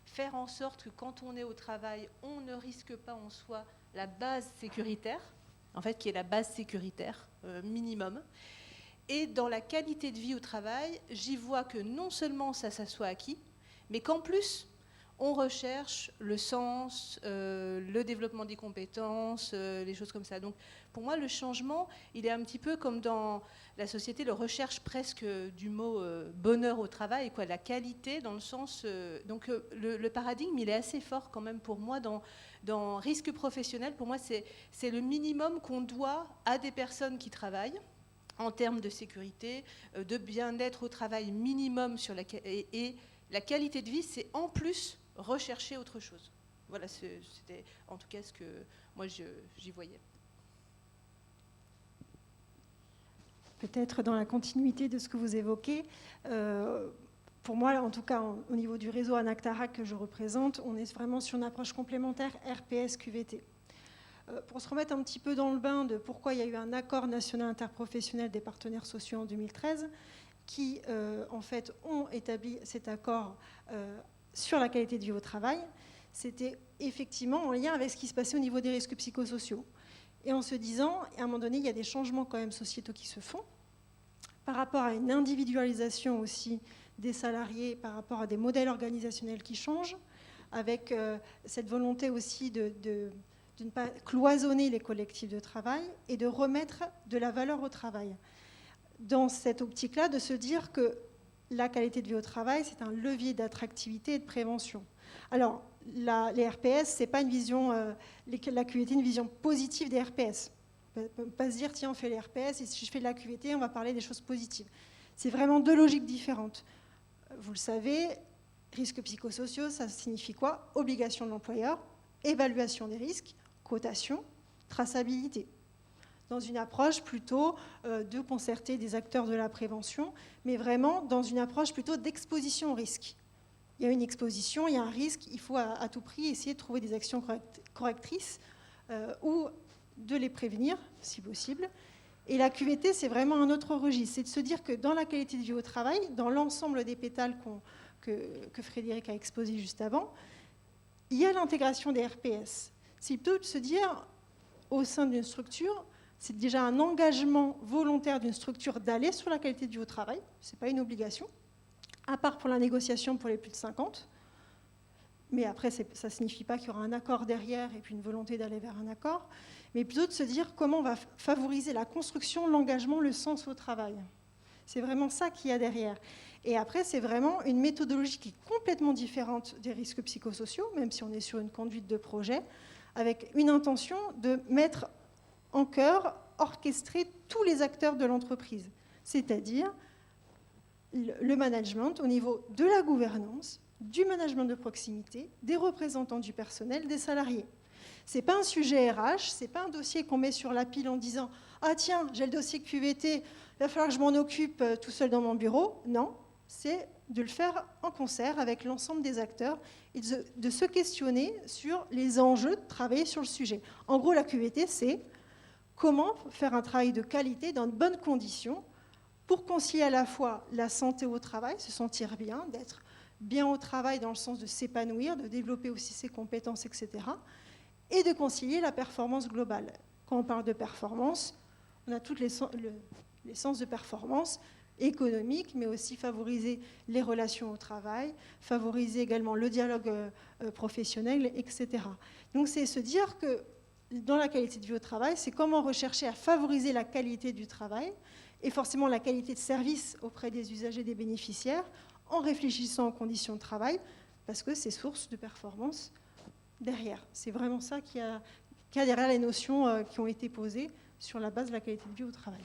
faire en sorte que quand on est au travail, on ne risque pas en soi la base sécuritaire, en fait qui est la base sécuritaire minimum. Et dans la qualité de vie au travail, j'y vois que non seulement ça soit acquis, mais qu'en plus, on recherche le sens, le développement des compétences, les choses comme ça. Donc, pour moi, le changement, il est un petit peu comme dans la société, le recherche presque du mot bonheur au travail, quoi, la qualité dans le sens... donc, le paradigme, il est assez fort quand même pour moi dans risque professionnel. Pour moi, c'est le minimum qu'on doit à des personnes qui travaillent, en termes de sécurité, de bien-être au travail minimum et la qualité de vie, c'est en plus rechercher autre chose. Voilà, c'était en tout cas ce que moi j'y voyais. Peut-être dans la continuité de ce que vous évoquez, pour moi, en tout cas au niveau du réseau Anactara que je représente, on est vraiment sur une approche complémentaire RPS-QVT. Pour se remettre un petit peu dans le bain de pourquoi il y a eu un accord national interprofessionnel des partenaires sociaux en 2013, qui en fait ont établi cet accord sur la qualité de vie au travail, c'était effectivement en lien avec ce qui se passait au niveau des risques psychosociaux. Et en se disant, à un moment donné, il y a des changements quand même sociétaux qui se font, par rapport à une individualisation aussi des salariés, par rapport à des modèles organisationnels qui changent, avec cette volonté aussi de ne pas cloisonner les collectifs de travail et de remettre de la valeur au travail. Dans cette optique-là, de se dire que la qualité de vie au travail, c'est un levier d'attractivité et de prévention. Alors, les RPS, c'est pas une vision, la QVT, une vision positive des RPS. On ne peut pas se dire, tiens, on fait les RPS, et si je fais de la QVT, on va parler des choses positives. C'est vraiment deux logiques différentes. Vous le savez, risques psychosociaux, ça signifie quoi? Obligation de l'employeur, évaluation des risques, cotation, traçabilité. Dans une approche plutôt de concerter des acteurs de la prévention, mais vraiment dans une approche plutôt d'exposition au risque. Il y a une exposition, il y a un risque, il faut à tout prix essayer de trouver des actions correctrices ou de les prévenir, si possible. Et la QVT, c'est vraiment un autre registre. C'est de se dire que dans la qualité de vie au travail, dans l'ensemble des pétales que Frédéric a exposé juste avant, il y a l'intégration des RPS. C'est plutôt de se dire, au sein d'une structure, c'est déjà un engagement volontaire d'une structure d'aller sur la qualité de vie au travail. Ce n'est pas une obligation, à part pour la négociation pour les plus de 50. Mais après, ça ne signifie pas qu'il y aura un accord derrière et puis une volonté d'aller vers un accord, mais plutôt de se dire comment on va favoriser la construction, l'engagement, le sens au travail. C'est vraiment ça qu'il y a derrière. Et après, c'est vraiment une méthodologie qui est complètement différente des risques psychosociaux, même si on est sur une conduite de projet, avec une intention de mettre en cœur, orchestrer tous les acteurs de l'entreprise, c'est-à-dire le management au niveau de la gouvernance, du management de proximité, des représentants du personnel, des salariés. Ce n'est pas un sujet RH, ce n'est pas un dossier qu'on met sur la pile en disant « Ah tiens, j'ai le dossier QVT, il va falloir que je m'en occupe tout seul dans mon bureau ». Non, c'est de le faire en concert avec l'ensemble des acteurs et de se questionner sur les enjeux, de travailler sur le sujet. En gros, la QVT, c'est comment faire un travail de qualité dans de bonnes conditions pour concilier à la fois la santé au travail, se sentir bien, d'être bien au travail dans le sens de s'épanouir, de développer aussi ses compétences, etc., et de concilier la performance globale. Quand on parle de performance, on a tous les sens de performance économique, mais aussi favoriser les relations au travail, favoriser également le dialogue professionnel, etc. Donc c'est se dire que dans la qualité de vie au travail, c'est comment rechercher à favoriser la qualité du travail et forcément la qualité de service auprès des usagers, des bénéficiaires, en réfléchissant aux conditions de travail, parce que c'est source de performance derrière. C'est vraiment ça qu'il y a derrière les notions qui ont été posées sur la base de la qualité de vie au travail.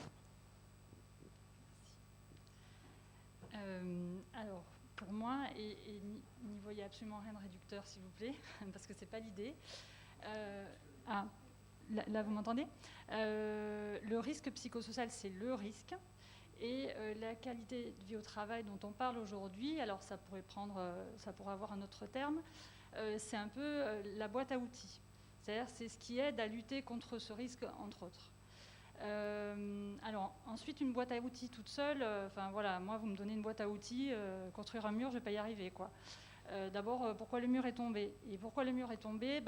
Alors, pour moi, et n'y voyez absolument rien de réducteur, s'il vous plaît, parce que ce n'est pas l'idée. Là, vous m'entendez ? Le risque psychosocial, c'est le risque. Et la qualité de vie au travail dont on parle aujourd'hui, alors ça pourrait avoir un autre terme, c'est un peu la boîte à outils. C'est-à-dire c'est ce qui aide à lutter contre ce risque, entre autres. Alors ensuite, une boîte à outils toute seule, voilà, moi vous me donnez une boîte à outils, construire un mur, je ne vais pas y arriver, quoi. D'abord, pourquoi le mur est tombé ? Et pourquoi le mur est tombé ?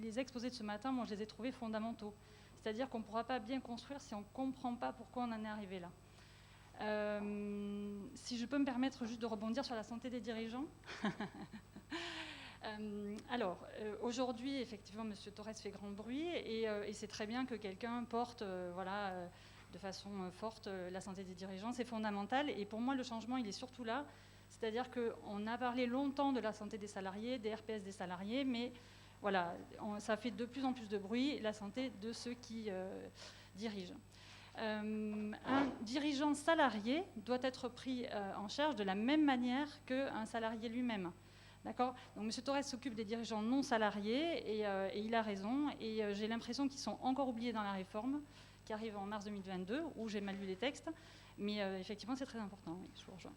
Les exposés de ce matin, moi je les ai trouvés fondamentaux. C'est-à-dire qu'on ne pourra pas bien construire si on ne comprend pas pourquoi on en est arrivé là. Si je peux me permettre juste de rebondir sur la santé des dirigeants. Aujourd'hui, effectivement, M. Torres fait grand bruit et c'est très bien que quelqu'un porte de façon forte la santé des dirigeants. C'est fondamental et pour moi, le changement, il est surtout là. C'est-à-dire qu'on a parlé longtemps de la santé des salariés, des RPS des salariés, mais voilà, ça fait de plus en plus de bruit, la santé de ceux qui dirigent. Un dirigeant salarié doit être pris en charge de la même manière qu'un salarié lui-même. D'accord ? Donc M. Torres s'occupe des dirigeants non salariés et il a raison. Et j'ai l'impression qu'ils sont encore oubliés dans la réforme qui arrive en mars 2022, où j'ai mal lu les textes. Mais effectivement, c'est très important. Oui, je vous rejoins.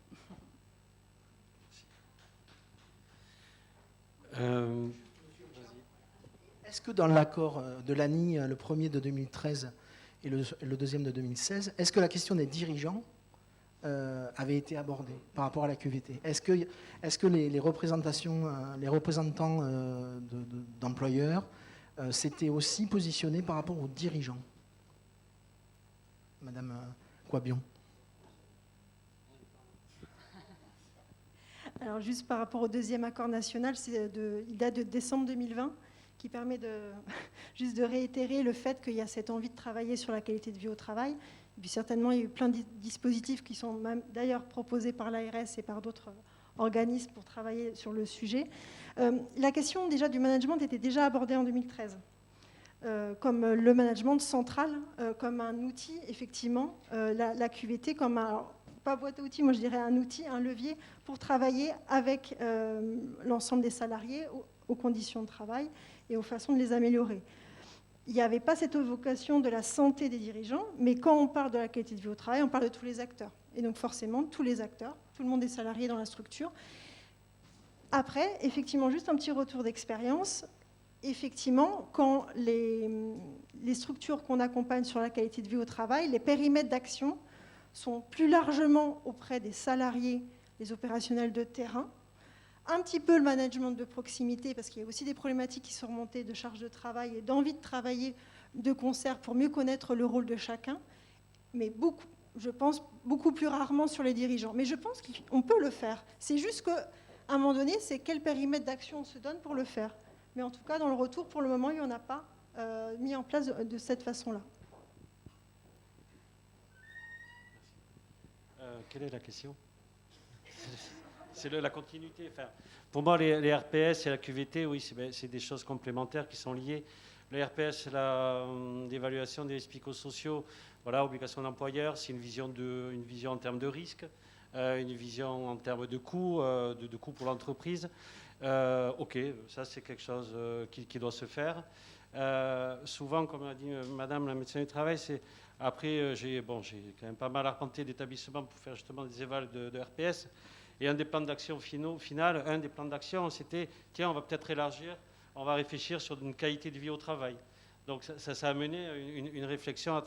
Est-ce que dans l'accord de l'ANI, le premier de 2013 et le deuxième de 2016, est-ce que la question des dirigeants avait été abordée par rapport à la QVT ? Est-ce que les représentants d'employeurs s'étaient aussi positionnés par rapport aux dirigeants ? Madame Coibion. Alors juste par rapport au deuxième accord national, il date de décembre 2020, qui permet juste de réitérer le fait qu'il y a cette envie de travailler sur la qualité de vie au travail. Et puis certainement, il y a eu plein de dispositifs qui sont même d'ailleurs proposés par l'ARS et par d'autres organismes pour travailler sur le sujet. La question déjà du management était déjà abordée en 2013, comme le management central, comme un outil, effectivement, la QVT comme un... pas boîte à outils, moi je dirais un outil, un levier pour travailler avec l'ensemble des salariés aux conditions de travail et aux façons de les améliorer. Il n'y avait pas cette évocation de la santé des dirigeants, mais quand on parle de la qualité de vie au travail, on parle de tous les acteurs. Et donc forcément, tous les acteurs, tout le monde est salarié dans la structure. Après, effectivement, juste un petit retour d'expérience. Effectivement, quand les structures qu'on accompagne sur la qualité de vie au travail, les périmètres d'action sont plus largement auprès des salariés, des opérationnels de terrain, un petit peu le management de proximité, parce qu'il y a aussi des problématiques qui sont remontées de charge de travail et d'envie de travailler de concert pour mieux connaître le rôle de chacun, mais je pense beaucoup plus rarement sur les dirigeants. Mais je pense qu'on peut le faire. C'est juste qu'à un moment donné, c'est quel périmètre d'action on se donne pour le faire. Mais en tout cas, dans le retour, pour le moment, il n'y en a pas mis en place de cette façon-là. Quelle est la question? C'est la continuité. Enfin, pour moi, les RPS et la QVT, oui, c'est des choses complémentaires qui sont liées. Le RPS, c'est l'évaluation des risques psychosociaux. Voilà, obligation d'employeur, c'est une vision en termes de risque, une vision en termes de coûts, de coûts pour l'entreprise. Ok, ça c'est quelque chose qui doit se faire. Souvent, comme a dit Madame la médecin du travail, c'est après j'ai quand même pas mal arpenté d'établissements pour faire justement des évals de RPS. Et un des plans d'action un des plans d'action, c'était tiens, on va peut-être élargir, on va réfléchir sur une qualité de vie au travail. Donc ça a amené une réflexion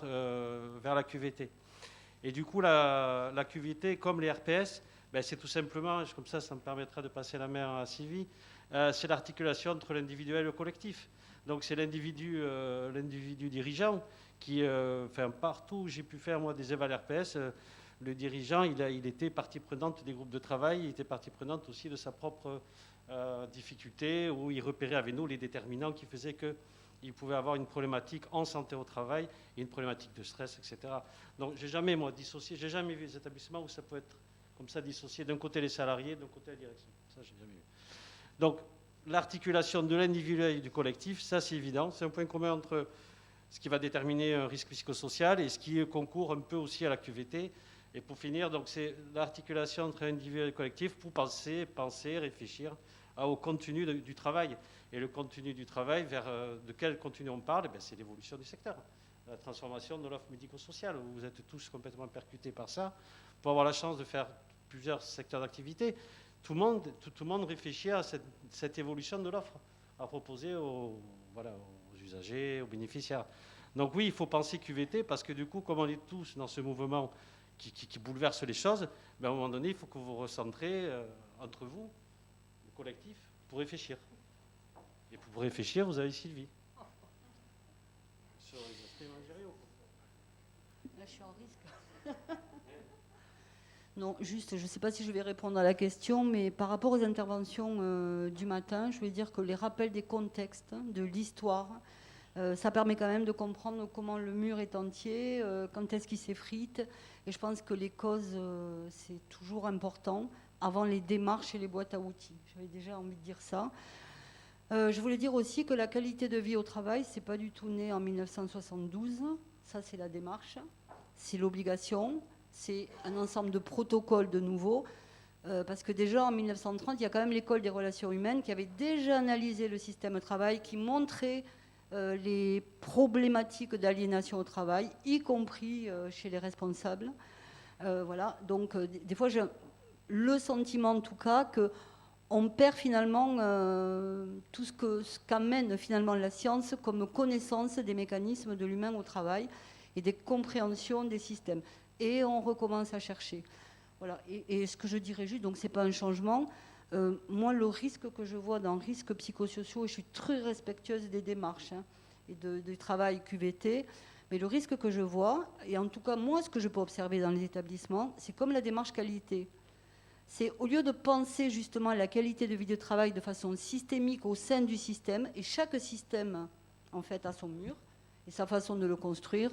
vers la QVT. Et du coup, la QVT, comme les RPS, ben, c'est tout simplement, comme ça me permettra de passer la main à Sylvie, c'est l'articulation entre l'individuel et le collectif. Donc c'est l'individu dirigeant qui, partout où j'ai pu faire moi des évals RPS, le dirigeant, il était partie prenante des groupes de travail, il était partie prenante aussi de sa propre difficulté, où il repérait avec nous les déterminants qui faisaient qu'il pouvait avoir une problématique en santé au travail, et une problématique de stress, etc. Donc j'ai jamais vu des établissements où ça peut être comme ça dissocié, d'un côté les salariés, d'un côté la direction. Ça, j'ai jamais vu. Donc l'articulation de l'individuel et du collectif, ça c'est évident, c'est un point commun entre ce qui va déterminer un risque psychosocial et ce qui concourt un peu aussi à la QVT. Et pour finir, donc c'est l'articulation entre l'individu et le collectif pour penser, réfléchir au contenu du travail. Et le contenu du travail, de quel contenu on parle, c'est l'évolution du secteur, la transformation de l'offre médico-sociale. Vous êtes tous complètement percutés par ça. Pour avoir la chance de faire plusieurs secteurs d'activité, tout le monde réfléchit à cette évolution de l'offre à proposer aux usagers, aux bénéficiaires. Donc oui, il faut penser QVT parce que du coup, comme on est tous dans ce mouvement qui bouleverse les choses, à un moment donné, il faut que vous recentrez entre vous, le collectif, pour réfléchir. Et pour réfléchir, vous avez Sylvie. Sur les aspects managériaux. Là, je suis en risque. Non, juste, je ne sais pas si je vais répondre à la question, mais par rapport aux interventions du matin, je vais dire que les rappels des contextes, de l'histoire, ça permet quand même de comprendre comment le mur est entier, quand est-ce qu'il s'effrite. Et je pense que les causes, c'est toujours important, avant les démarches et les boîtes à outils. J'avais déjà envie de dire ça. Je voulais dire aussi que la qualité de vie au travail, c'est pas du tout né en 1972. Ça, c'est la démarche, c'est l'obligation, c'est un ensemble de protocoles de nouveau. Parce que déjà en 1930, il y a quand même l'école des relations humaines qui avait déjà analysé le système de travail, qui montrait les problématiques d'aliénation au travail, y compris chez les responsables. Voilà. Donc des fois, j'ai le sentiment en tout cas que on perd finalement tout ce qu'amène finalement la science comme connaissance des mécanismes de l'humain au travail et des compréhensions des systèmes. Et on recommence à chercher. Voilà. Et ce que je dirais juste, donc c'est pas un changement. Moi, le risque que je vois dans risques psychosociaux, et je suis très respectueuse des démarches et du travail QVT, mais le risque que je vois, et en tout cas moi, ce que je peux observer dans les établissements, c'est comme la démarche qualité. C'est au lieu de penser justement à la qualité de vie de travail de façon systémique au sein du système, et chaque système en fait a son mur et sa façon de le construire,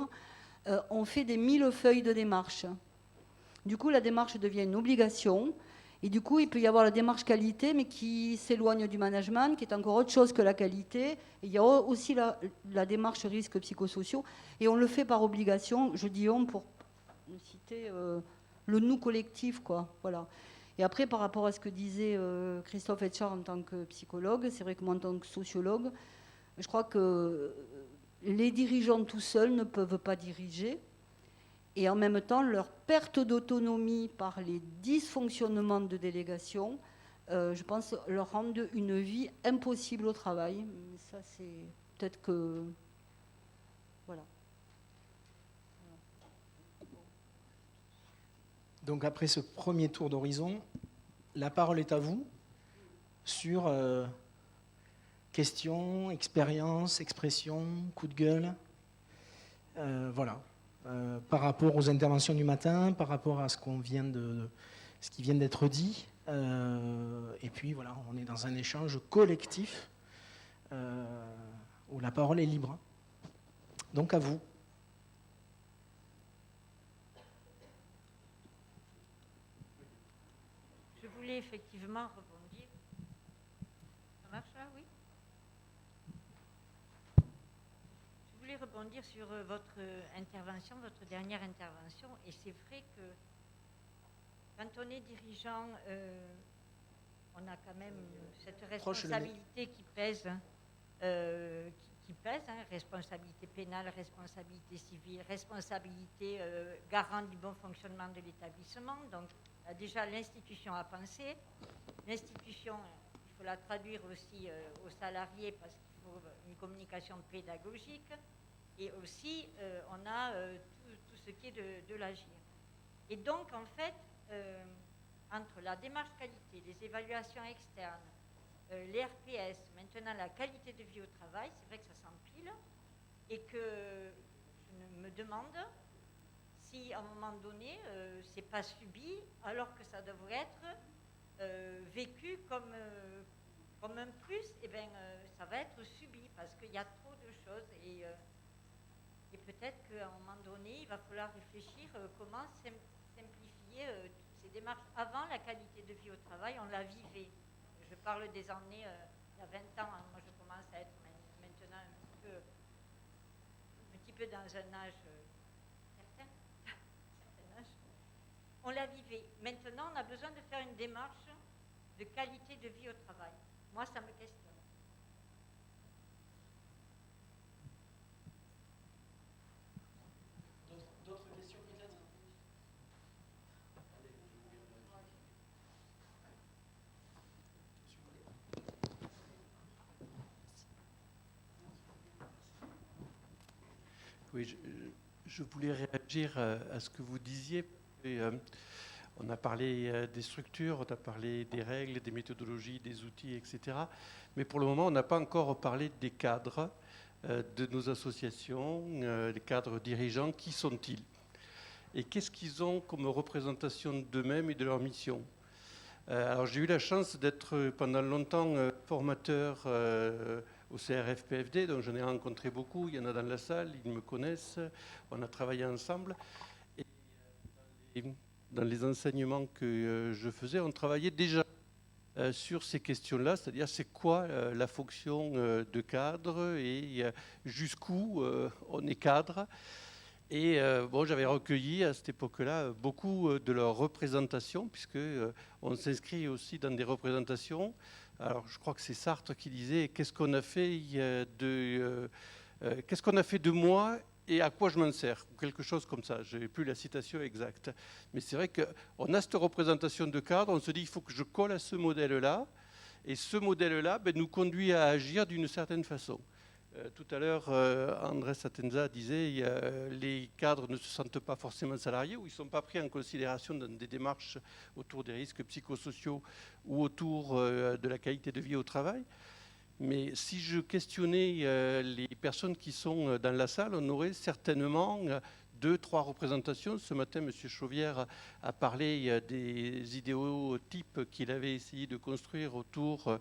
on fait des millefeuilles de démarches. Du coup, la démarche devient une obligation. Et du coup, il peut y avoir la démarche qualité, mais qui s'éloigne du management, qui est encore autre chose que la qualité. Et il y a aussi la démarche risques psychosociaux. Et on le fait par obligation. Je dis on pour citer le nous collectif, quoi. Voilà. Et après, par rapport à ce que disait Christophe Etchard en tant que psychologue, c'est vrai que moi, en tant que sociologue, je crois que les dirigeants tout seuls ne peuvent pas diriger. Et en même temps, leur perte d'autonomie par les dysfonctionnements de délégation, je pense, leur rendent une vie impossible au travail. Ça, c'est peut-être que... Voilà. Donc après ce premier tour d'horizon, la parole est à vous sur questions, expériences, expressions, coup de gueule. Voilà. Par rapport aux interventions du matin, par rapport à ce ce qui vient d'être dit. Et puis voilà, on est dans un échange collectif où la parole est libre. Donc à vous. Je voulais effectivement rebondir. Ça marche là, oui? Je voulais rebondir sur votre intervention, votre dernière intervention. Et c'est vrai que quand on est dirigeant, on a quand même cette responsabilité qui pèse, responsabilité pénale, responsabilité civile, responsabilité garante du bon fonctionnement de l'établissement. Donc déjà l'institution a pensé. L'institution, il faut la traduire aussi aux salariés parce qu'il faut une communication pédagogique. Et aussi, on a tout ce qui est de l'agir. Et donc, en fait, entre la démarche qualité, les évaluations externes, les RPS, maintenant la qualité de vie au travail, c'est vrai que ça s'empile et que je me demande si à un moment donné, c'est pas subi alors que ça devrait être vécu comme un plus, et bien ça va être subi parce qu'il y a trop de choses et peut-être qu'à un moment donné, il va falloir réfléchir comment simplifier toutes ces démarches. Avant, la qualité de vie au travail, on la vivait. Je parle des années, il y a 20 ans, hein, moi je commence à être maintenant un petit peu dans un âge certain âge. On la vivait. Maintenant, on a besoin de faire une démarche de qualité de vie au travail. Moi, ça me questionne. D'autres questions peut-être? Oui, je voulais réagir à ce que vous disiez. Et, on a parlé des structures, on a parlé des règles, des méthodologies, des outils, etc. Mais pour le moment, on n'a pas encore parlé des cadres de nos associations, les cadres dirigeants. Qui sont-ils? Et qu'est-ce qu'ils ont comme représentation d'eux-mêmes et de leur mission? Alors j'ai eu la chance d'être pendant longtemps formateur au CRFPFD, donc j'en ai rencontré beaucoup, il y en a dans la salle, ils me connaissent, on a travaillé ensemble. Et dans les enseignements que je faisais, on travaillait déjà sur ces questions-là, c'est-à-dire c'est quoi la fonction de cadre et jusqu'où on est cadre. Et bon, j'avais recueilli à cette époque-là beaucoup de leurs représentations, puisque on s'inscrit aussi dans des représentations. Alors, je crois que c'est Sartre qui disait qu'est-ce qu'on a fait de moi et à quoi je m'en sers, ou quelque chose comme ça. Je n'ai plus la citation exacte. Mais c'est vrai qu'on a cette représentation de cadre, on se dit il faut que je colle à ce modèle-là, et ce modèle-là nous conduit à agir d'une certaine façon. Tout à l'heure, Andrés Atenza disait les cadres ne se sentent pas forcément salariés ou ils ne sont pas pris en considération dans des démarches autour des risques psychosociaux ou autour de la qualité de vie au travail. Mais si je questionnais les personnes qui sont dans la salle, on aurait certainement 2-3 représentations. Ce matin, M. Chauvière a parlé des idéotypes qu'il avait essayé de construire autour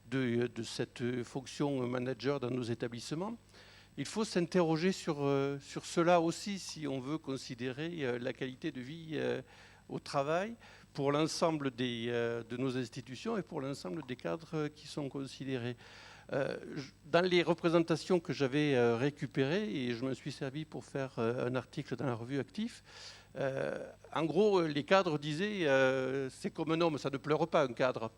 de cette fonction manager dans nos établissements. Il faut s'interroger sur cela aussi si on veut considérer la qualité de vie au travail pour l'ensemble de nos institutions et pour l'ensemble des cadres qui sont considérés. Dans les représentations que j'avais récupérées, et je me suis servi pour faire un article dans la revue Actif, en gros, les cadres disaient c'est comme un homme, ça ne pleure pas un cadre.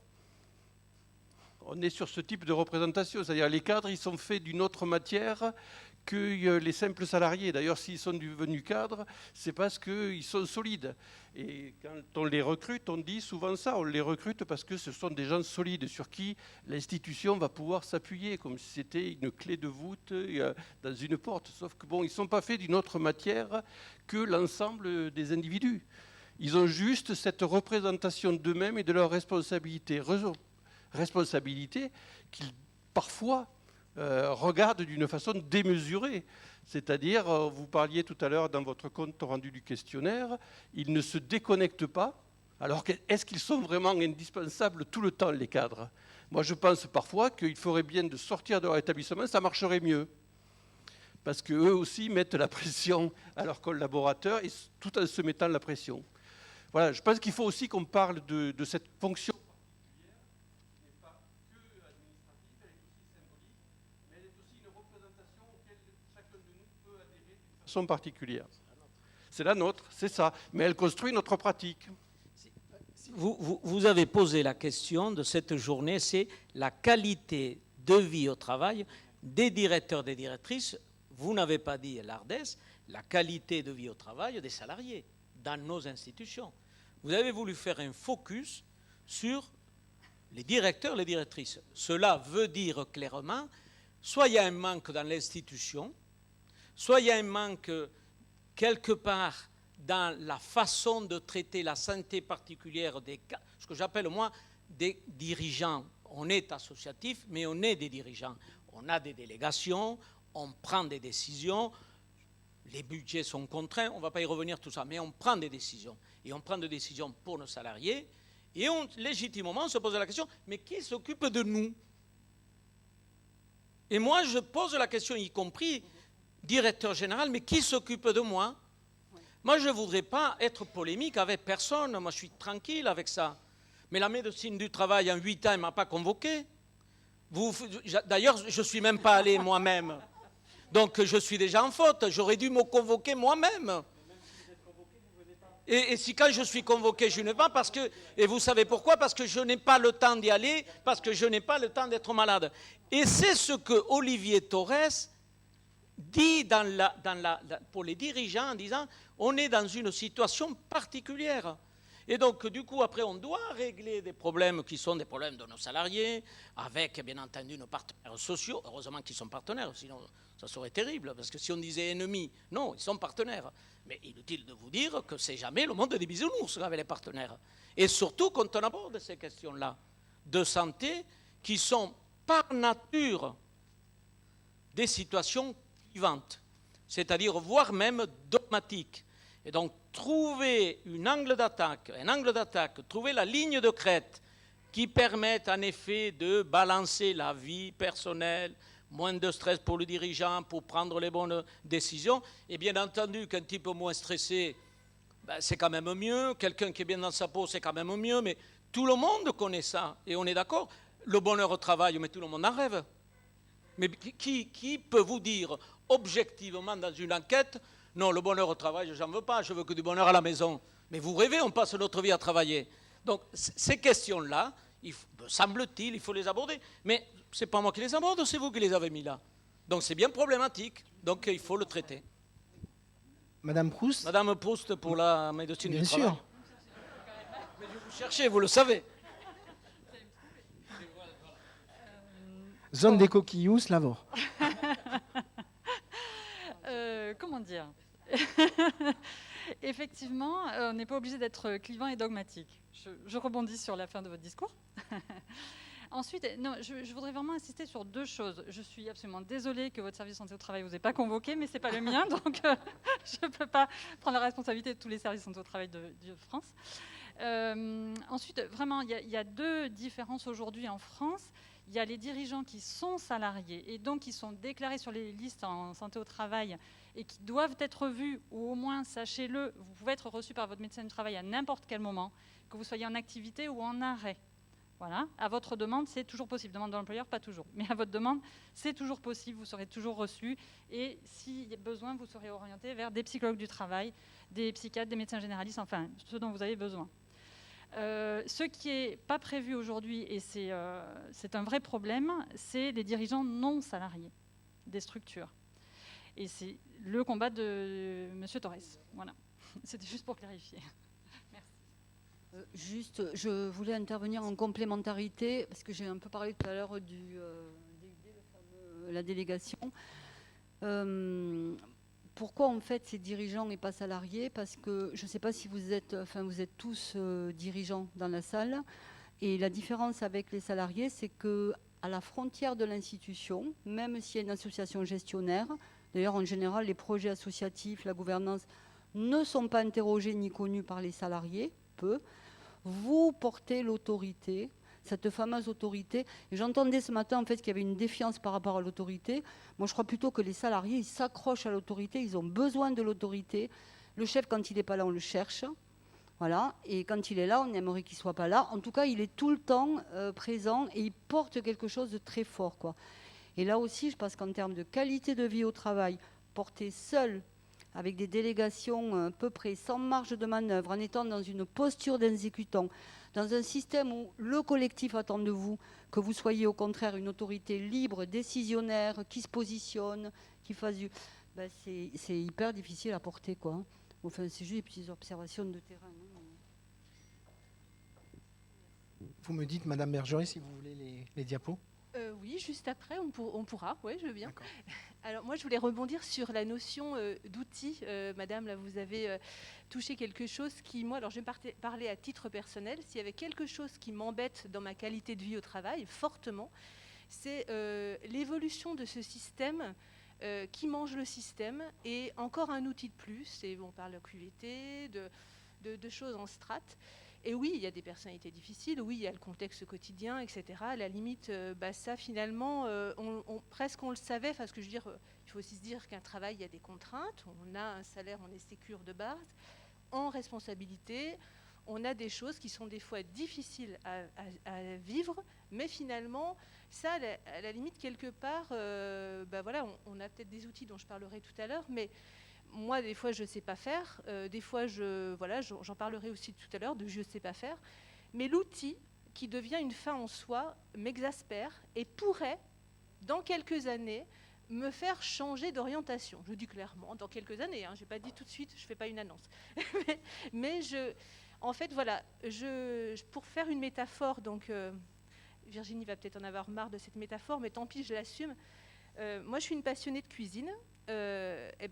On est sur ce type de représentation, c'est-à-dire les cadres, ils sont faits d'une autre matière que les simples salariés. D'ailleurs, s'ils sont devenus cadres, c'est parce qu'ils sont solides. Et quand on les recrute, on dit souvent ça, on les recrute parce que ce sont des gens solides sur qui l'institution va pouvoir s'appuyer, comme si c'était une clé de voûte dans une porte. Sauf que bon, ils ne sont pas faits d'une autre matière que l'ensemble des individus. Ils ont juste cette représentation d'eux-mêmes et de leurs responsabilités. Responsabilités qu'ils, parfois, regarde d'une façon démesurée. C'est-à-dire, vous parliez tout à l'heure dans votre compte rendu du questionnaire, ils ne se déconnectent pas. Alors, est-ce qu'ils sont vraiment indispensables tout le temps, les cadres? Moi, je pense parfois qu'il ferait bien de sortir de leur établissement, ça marcherait mieux. Parce qu'eux aussi mettent la pression à leurs collaborateurs, et tout en se mettant la pression. Voilà, je pense qu'il faut aussi qu'on parle de cette fonction particulière, qui n'est pas que administrative, elle est aussi symbolique, mais elle est aussi une représentation auquel chacun de nous peut adhérer d'une façon particulière. C'est la nôtre, c'est ça, mais elle construit notre pratique. Vous avez posé la question de cette journée, c'est la qualité de vie au travail des directeurs, des directrices. Vous n'avez pas dit, l'ARDES, la qualité de vie au travail des salariés dans nos institutions. Vous avez voulu faire un focus sur les directeurs, les directrices. Cela veut dire clairement, soit il y a un manque dans l'institution, soit il y a un manque quelque part dans la façon de traiter la santé particulière des cas, ce que j'appelle moi des dirigeants. On est associatif, mais on est des dirigeants. On a des délégations, on prend des décisions, les budgets sont contraints, on ne va pas y revenir tout ça, mais on prend des décisions. Et on prend des décisions pour nos salariés, et on, légitimement, on se pose la question, mais qui s'occupe de nous? Et moi, je pose la question, y compris directeur général, mais qui s'occupe de moi? Moi, je ne voudrais pas être polémique avec personne. Moi, je suis tranquille avec ça. Mais la médecine du travail, en 8 ans, elle ne m'a pas convoqué. D'ailleurs, je ne suis même pas allé moi-même. Donc, je suis déjà en faute. J'aurais dû me convoquer moi-même. Et si quand je suis convoqué, je ne vais pas parce que... Et vous savez pourquoi? Parce que je n'ai pas le temps d'y aller, parce que je n'ai pas le temps d'être malade. Et c'est ce que Olivier Torres dit pour les dirigeants en disant on est dans une situation particulière. Et donc, du coup, après, on doit régler des problèmes qui sont des problèmes de nos salariés, avec, bien entendu, nos partenaires sociaux. Heureusement qu'ils sont partenaires, sinon ça serait terrible, parce que si on disait ennemis, non, ils sont partenaires. Mais inutile de vous dire que c'est jamais le monde des bisounours avec les partenaires. Et surtout quand on aborde ces questions-là de santé, qui sont par nature des situations clivantes, c'est-à-dire voire même dogmatiques. Et donc, trouver un angle d'attaque, trouver la ligne de crête qui permette en effet de balancer la vie personnelle, moins de stress pour le dirigeant, pour prendre les bonnes décisions. Et bien entendu, qu'un type moins stressé, ben, c'est quand même mieux. Quelqu'un qui est bien dans sa peau, c'est quand même mieux. Mais tout le monde connaît ça. Et on est d'accord. Le bonheur au travail, mais tout le monde en rêve. Mais qui peut vous dire objectivement dans une enquête, non, le bonheur au travail, je n'en veux pas, je veux que du bonheur à la maison. Mais vous rêvez, on passe notre vie à travailler. Donc, ces questions-là, me semble-t-il, il faut les aborder. Mais ce n'est pas moi qui les aborde, c'est vous qui les avez mis là. Donc, c'est bien problématique. Donc, il faut le traiter. Madame Proust. Madame Proust pour la médecine du travail. Bien sûr. Mais je vous cherchez, vous le savez. Zone des coquilloux, Slavor. Comment dire? Effectivement, on n'est pas obligé d'être clivant et dogmatique. Je rebondis sur la fin de votre discours. Ensuite, non, je voudrais vraiment insister sur 2 choses. Je suis absolument désolée que votre service santé au travail ne vous ait pas convoqué, mais ce n'est pas le mien, donc je ne peux pas prendre la responsabilité de tous les services santé au travail de France. Ensuite, vraiment, il y a 2 différences aujourd'hui en France. Il y a les dirigeants qui sont salariés et donc qui sont déclarés sur les listes en santé au travail et qui doivent être vus, ou au moins, sachez-le, vous pouvez être reçu par votre médecin du travail à n'importe quel moment, que vous soyez en activité ou en arrêt. Voilà. À votre demande, c'est toujours possible. Demande de l'employeur, pas toujours. Mais à votre demande, c'est toujours possible, vous serez toujours reçu. Et si besoin, vous serez orienté vers des psychologues du travail, des psychiatres, des médecins généralistes, enfin, ce dont vous avez besoin. Ce qui n'est pas prévu aujourd'hui, et c'est un vrai problème, c'est les dirigeants non salariés des structures. Et c'est le combat de M. Torres. Voilà. C'était juste pour clarifier. Merci. Juste, je voulais intervenir en complémentarité, parce que j'ai un peu parlé tout à l'heure du DUD, la délégation. Pourquoi en fait ces dirigeants et pas salariés? Parce que je ne sais pas si vous êtes tous dirigeants dans la salle, et la différence avec les salariés, c'est que à la frontière de l'institution, même s'il y a une association gestionnaire. D'ailleurs, en général, les projets associatifs, la gouvernance ne sont pas interrogés ni connus par les salariés, peu. Vous portez l'autorité, cette fameuse autorité. Et j'entendais ce matin en fait qu'il y avait une défiance par rapport à l'autorité. Moi, je crois plutôt que les salariés, ils s'accrochent à l'autorité, ils ont besoin de l'autorité. Le chef, quand il n'est pas là, on le cherche. Voilà. Et quand il est là, on aimerait qu'il ne soit pas là. En tout cas, il est tout le temps présent et il porte quelque chose de très fort, quoi. Et là aussi, je pense qu'en termes de qualité de vie au travail, porté seul, avec des délégations à peu près sans marge de manœuvre, en étant dans une posture d'exécutant, dans un système où le collectif attend de vous que vous soyez au contraire une autorité libre, décisionnaire, qui se positionne, qui fasse du... Ben c'est hyper difficile à porter, quoi. Enfin, c'est juste des petites observations de terrain. Vous me dites, Madame Bergerie, si vous voulez les diapos. Oui, juste après, on pourra. Oui, je veux bien. D'accord. Alors moi, je voulais rebondir sur la notion d'outil. Madame, là, vous avez touché quelque chose qui, moi, alors je vais parler à titre personnel. S'il y avait quelque chose qui m'embête dans ma qualité de vie au travail, fortement, c'est l'évolution de ce système qui mange le système. Et encore un outil de plus, et on parle de QVT, de choses en strate. Et oui, il y a des personnalités difficiles, oui, il y a le contexte quotidien, etc. À la limite, ça, finalement, presque on le savait. Parce que je veux dire, il faut aussi se dire qu'un travail, il y a des contraintes. On a un salaire, on est sécure de base. En responsabilité, on a des choses qui sont des fois difficiles à vivre. Mais finalement, ça, à la limite, quelque part, voilà, on a peut-être des outils dont je parlerai tout à l'heure, mais... Moi, des fois, je ne sais pas faire. Des fois, j'en parlerai aussi tout à l'heure, de je ne sais pas faire. Mais l'outil qui devient une fin en soi m'exaspère et pourrait, dans quelques années, me faire changer d'orientation. Je dis clairement, dans quelques années. Je n'ai pas dit tout de suite, je ne fais pas une annonce. mais en fait, voilà, pour faire une métaphore, donc Virginie va peut-être en avoir marre de cette métaphore, mais tant pis, je l'assume. Moi, je suis une passionnée de cuisine.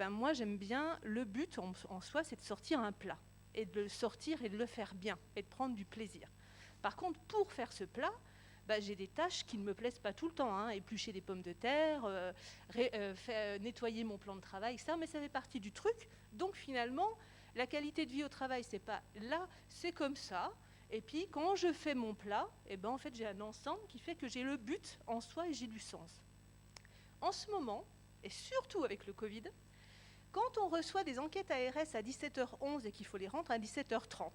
Moi, j'aime bien, le but en soi, c'est de sortir un plat, et de le sortir et de le faire bien, et de prendre du plaisir. Par contre, pour faire ce plat, j'ai des tâches qui ne me plaisent pas tout le temps, éplucher des pommes de terre, nettoyer mon plan de travail, etc. Mais ça fait partie du truc. Donc finalement, la qualité de vie au travail, c'est pas là, c'est comme ça. Et puis, quand je fais mon plat, en fait, j'ai un ensemble qui fait que j'ai le but en soi et j'ai du sens. En ce moment, et surtout avec le Covid, quand on reçoit des enquêtes ARS à 17h11 et qu'il faut les rendre à 17h30,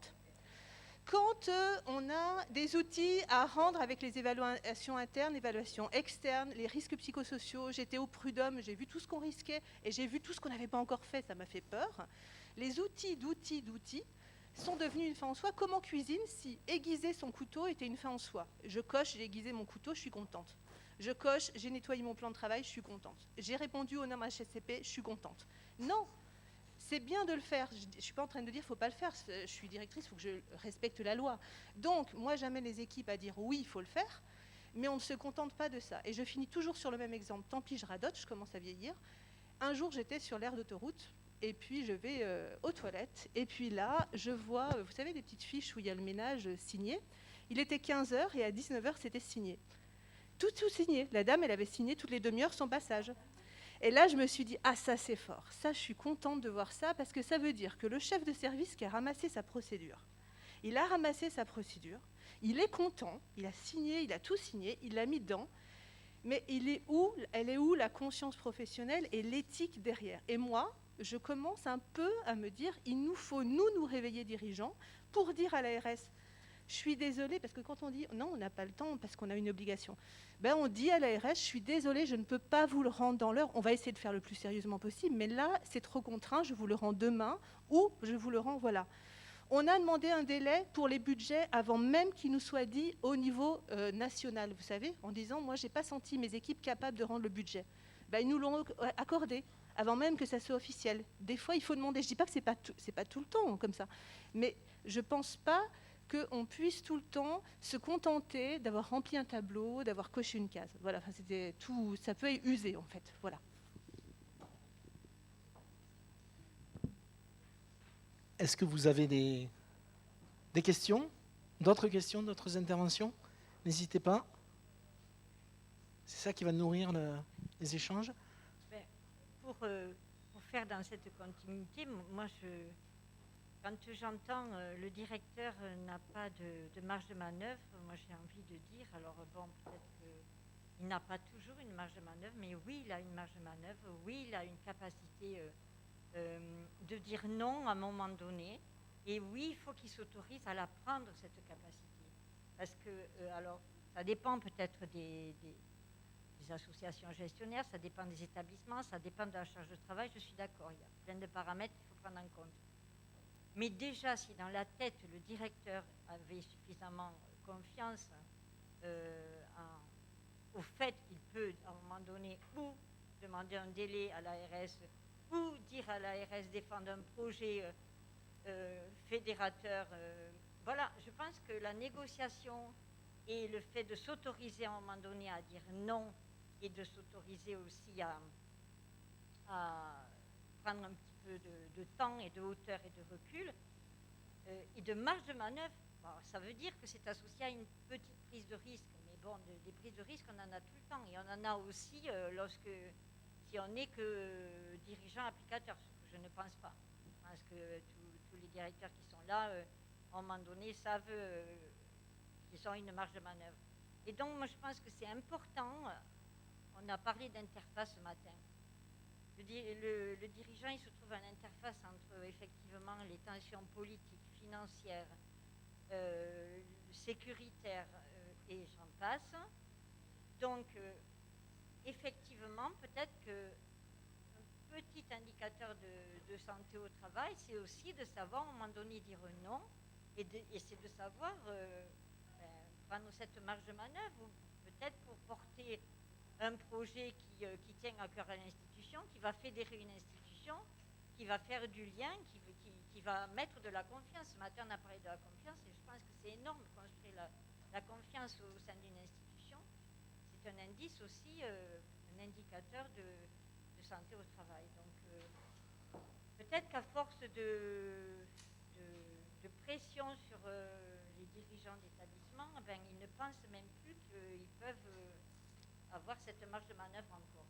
quand on a des outils à rendre avec les évaluations internes, évaluations externes, les risques psychosociaux, j'étais au prud'homme, j'ai vu tout ce qu'on risquait et j'ai vu tout ce qu'on n'avait pas encore fait, ça m'a fait peur. Les outils sont devenus une fin en soi. Comme en cuisine, si aiguiser son couteau était une fin en soi. Je coche, j'ai aiguisé mon couteau, je suis contente. Je coche, j'ai nettoyé mon plan de travail, je suis contente. J'ai répondu aux normes HACCP, je suis contente. Non, c'est bien de le faire. Je ne suis pas en train de dire qu'il ne faut pas le faire. Je suis directrice, il faut que je respecte la loi. Donc, moi, j'amène les équipes à dire oui, il faut le faire, mais on ne se contente pas de ça. Et je finis toujours sur le même exemple. Tant pis, je radote, je commence à vieillir. Un jour, j'étais sur l'aire d'autoroute, et puis je vais aux toilettes. Et puis là, je vois, vous savez, des petites fiches où il y a le ménage signé. Il était 15h et à 19h, c'était signé. Tout signé. La dame, elle avait signé toutes les demi-heures son passage. Et là, je me suis dit, ah, ça, c'est fort. Ça, je suis contente de voir ça, parce que ça veut dire que le chef de service qui a ramassé sa procédure, il a ramassé sa procédure, il est content, il a signé, il a tout signé, il l'a mis dedans, mais elle est où la conscience professionnelle et l'éthique derrière? Et moi, je commence un peu à me dire, il nous faut, nous réveiller dirigeants, pour dire à l'ARS, je suis désolée, parce que quand on dit non, on n'a pas le temps parce qu'on a une obligation, on dit à l'ARS, je suis désolée, je ne peux pas vous le rendre dans l'heure, on va essayer de faire le plus sérieusement possible, mais là, c'est trop contraint, je vous le rends demain, ou je vous le rends, voilà. On a demandé un délai pour les budgets avant même qu'il nous soit dit au niveau national, vous savez, en disant, moi, je n'ai pas senti mes équipes capables de rendre le budget. Ils nous l'ont accordé, avant même que ça soit officiel. Des fois, il faut demander, je ne dis pas que ce n'est pas tout le temps comme ça, mais je ne pense pas qu'on puisse tout le temps se contenter d'avoir rempli un tableau, d'avoir coché une case. Voilà, c'était tout, ça peut user en fait. Voilà. Est-ce que vous avez des questions? D'autres questions, d'autres interventions? N'hésitez pas. C'est ça qui va nourrir les échanges. Ben, pour faire dans cette continuité, moi, quand j'entends le directeur n'a pas de marge de manœuvre, moi j'ai envie de dire, alors bon, peut-être qu'il n'a pas toujours une marge de manœuvre, mais oui, il a une marge de manœuvre, oui, il a une capacité de dire non à un moment donné, et oui, il faut qu'il s'autorise à la prendre, cette capacité. Parce que, alors, ça dépend peut-être des associations gestionnaires, ça dépend des établissements, ça dépend de la charge de travail, je suis d'accord, il y a plein de paramètres qu'il faut prendre en compte. Mais déjà, si dans la tête, le directeur avait suffisamment confiance au fait qu'il peut, à un moment donné, ou demander un délai à l'ARS, ou dire à l'ARS défendre un projet fédérateur. Voilà, je pense que la négociation et le fait de s'autoriser à un moment donné à dire non et de s'autoriser aussi à prendre un petit peu de temps et de hauteur et de recul et de marge de manœuvre, bon, ça veut dire que c'est associé à une petite prise de risque. Mais bon, des prises de risque, on en a tout le temps. Et on en a aussi si on n'est que dirigeant applicateur, ce que je ne pense pas. Je pense que tous les directeurs qui sont là, à un moment donné, savent qu'ils ont une marge de manœuvre. Et donc, moi, je pense que c'est important. On a parlé d'interface ce matin. Le dirigeant, il se trouve à l'interface entre effectivement les tensions politiques, financières, sécuritaires et j'en passe. Donc, effectivement, peut-être qu'un petit indicateur de santé au travail, c'est aussi de savoir à un moment donné dire non et c'est de savoir prendre cette marge de manœuvre ou peut-être pour porter un projet qui tient à cœur à l'institution, qui va fédérer une institution, qui va faire du lien, qui va mettre de la confiance. Ce matin, on a parlé de la confiance et je pense que c'est énorme de construire la confiance au sein d'une institution. C'est un indice aussi, un indicateur de santé au travail. Donc, peut-être qu'à force de pression sur les dirigeants d'établissement, ben, ils ne pensent même plus qu'ils peuvent avoir cette marge de manœuvre encore.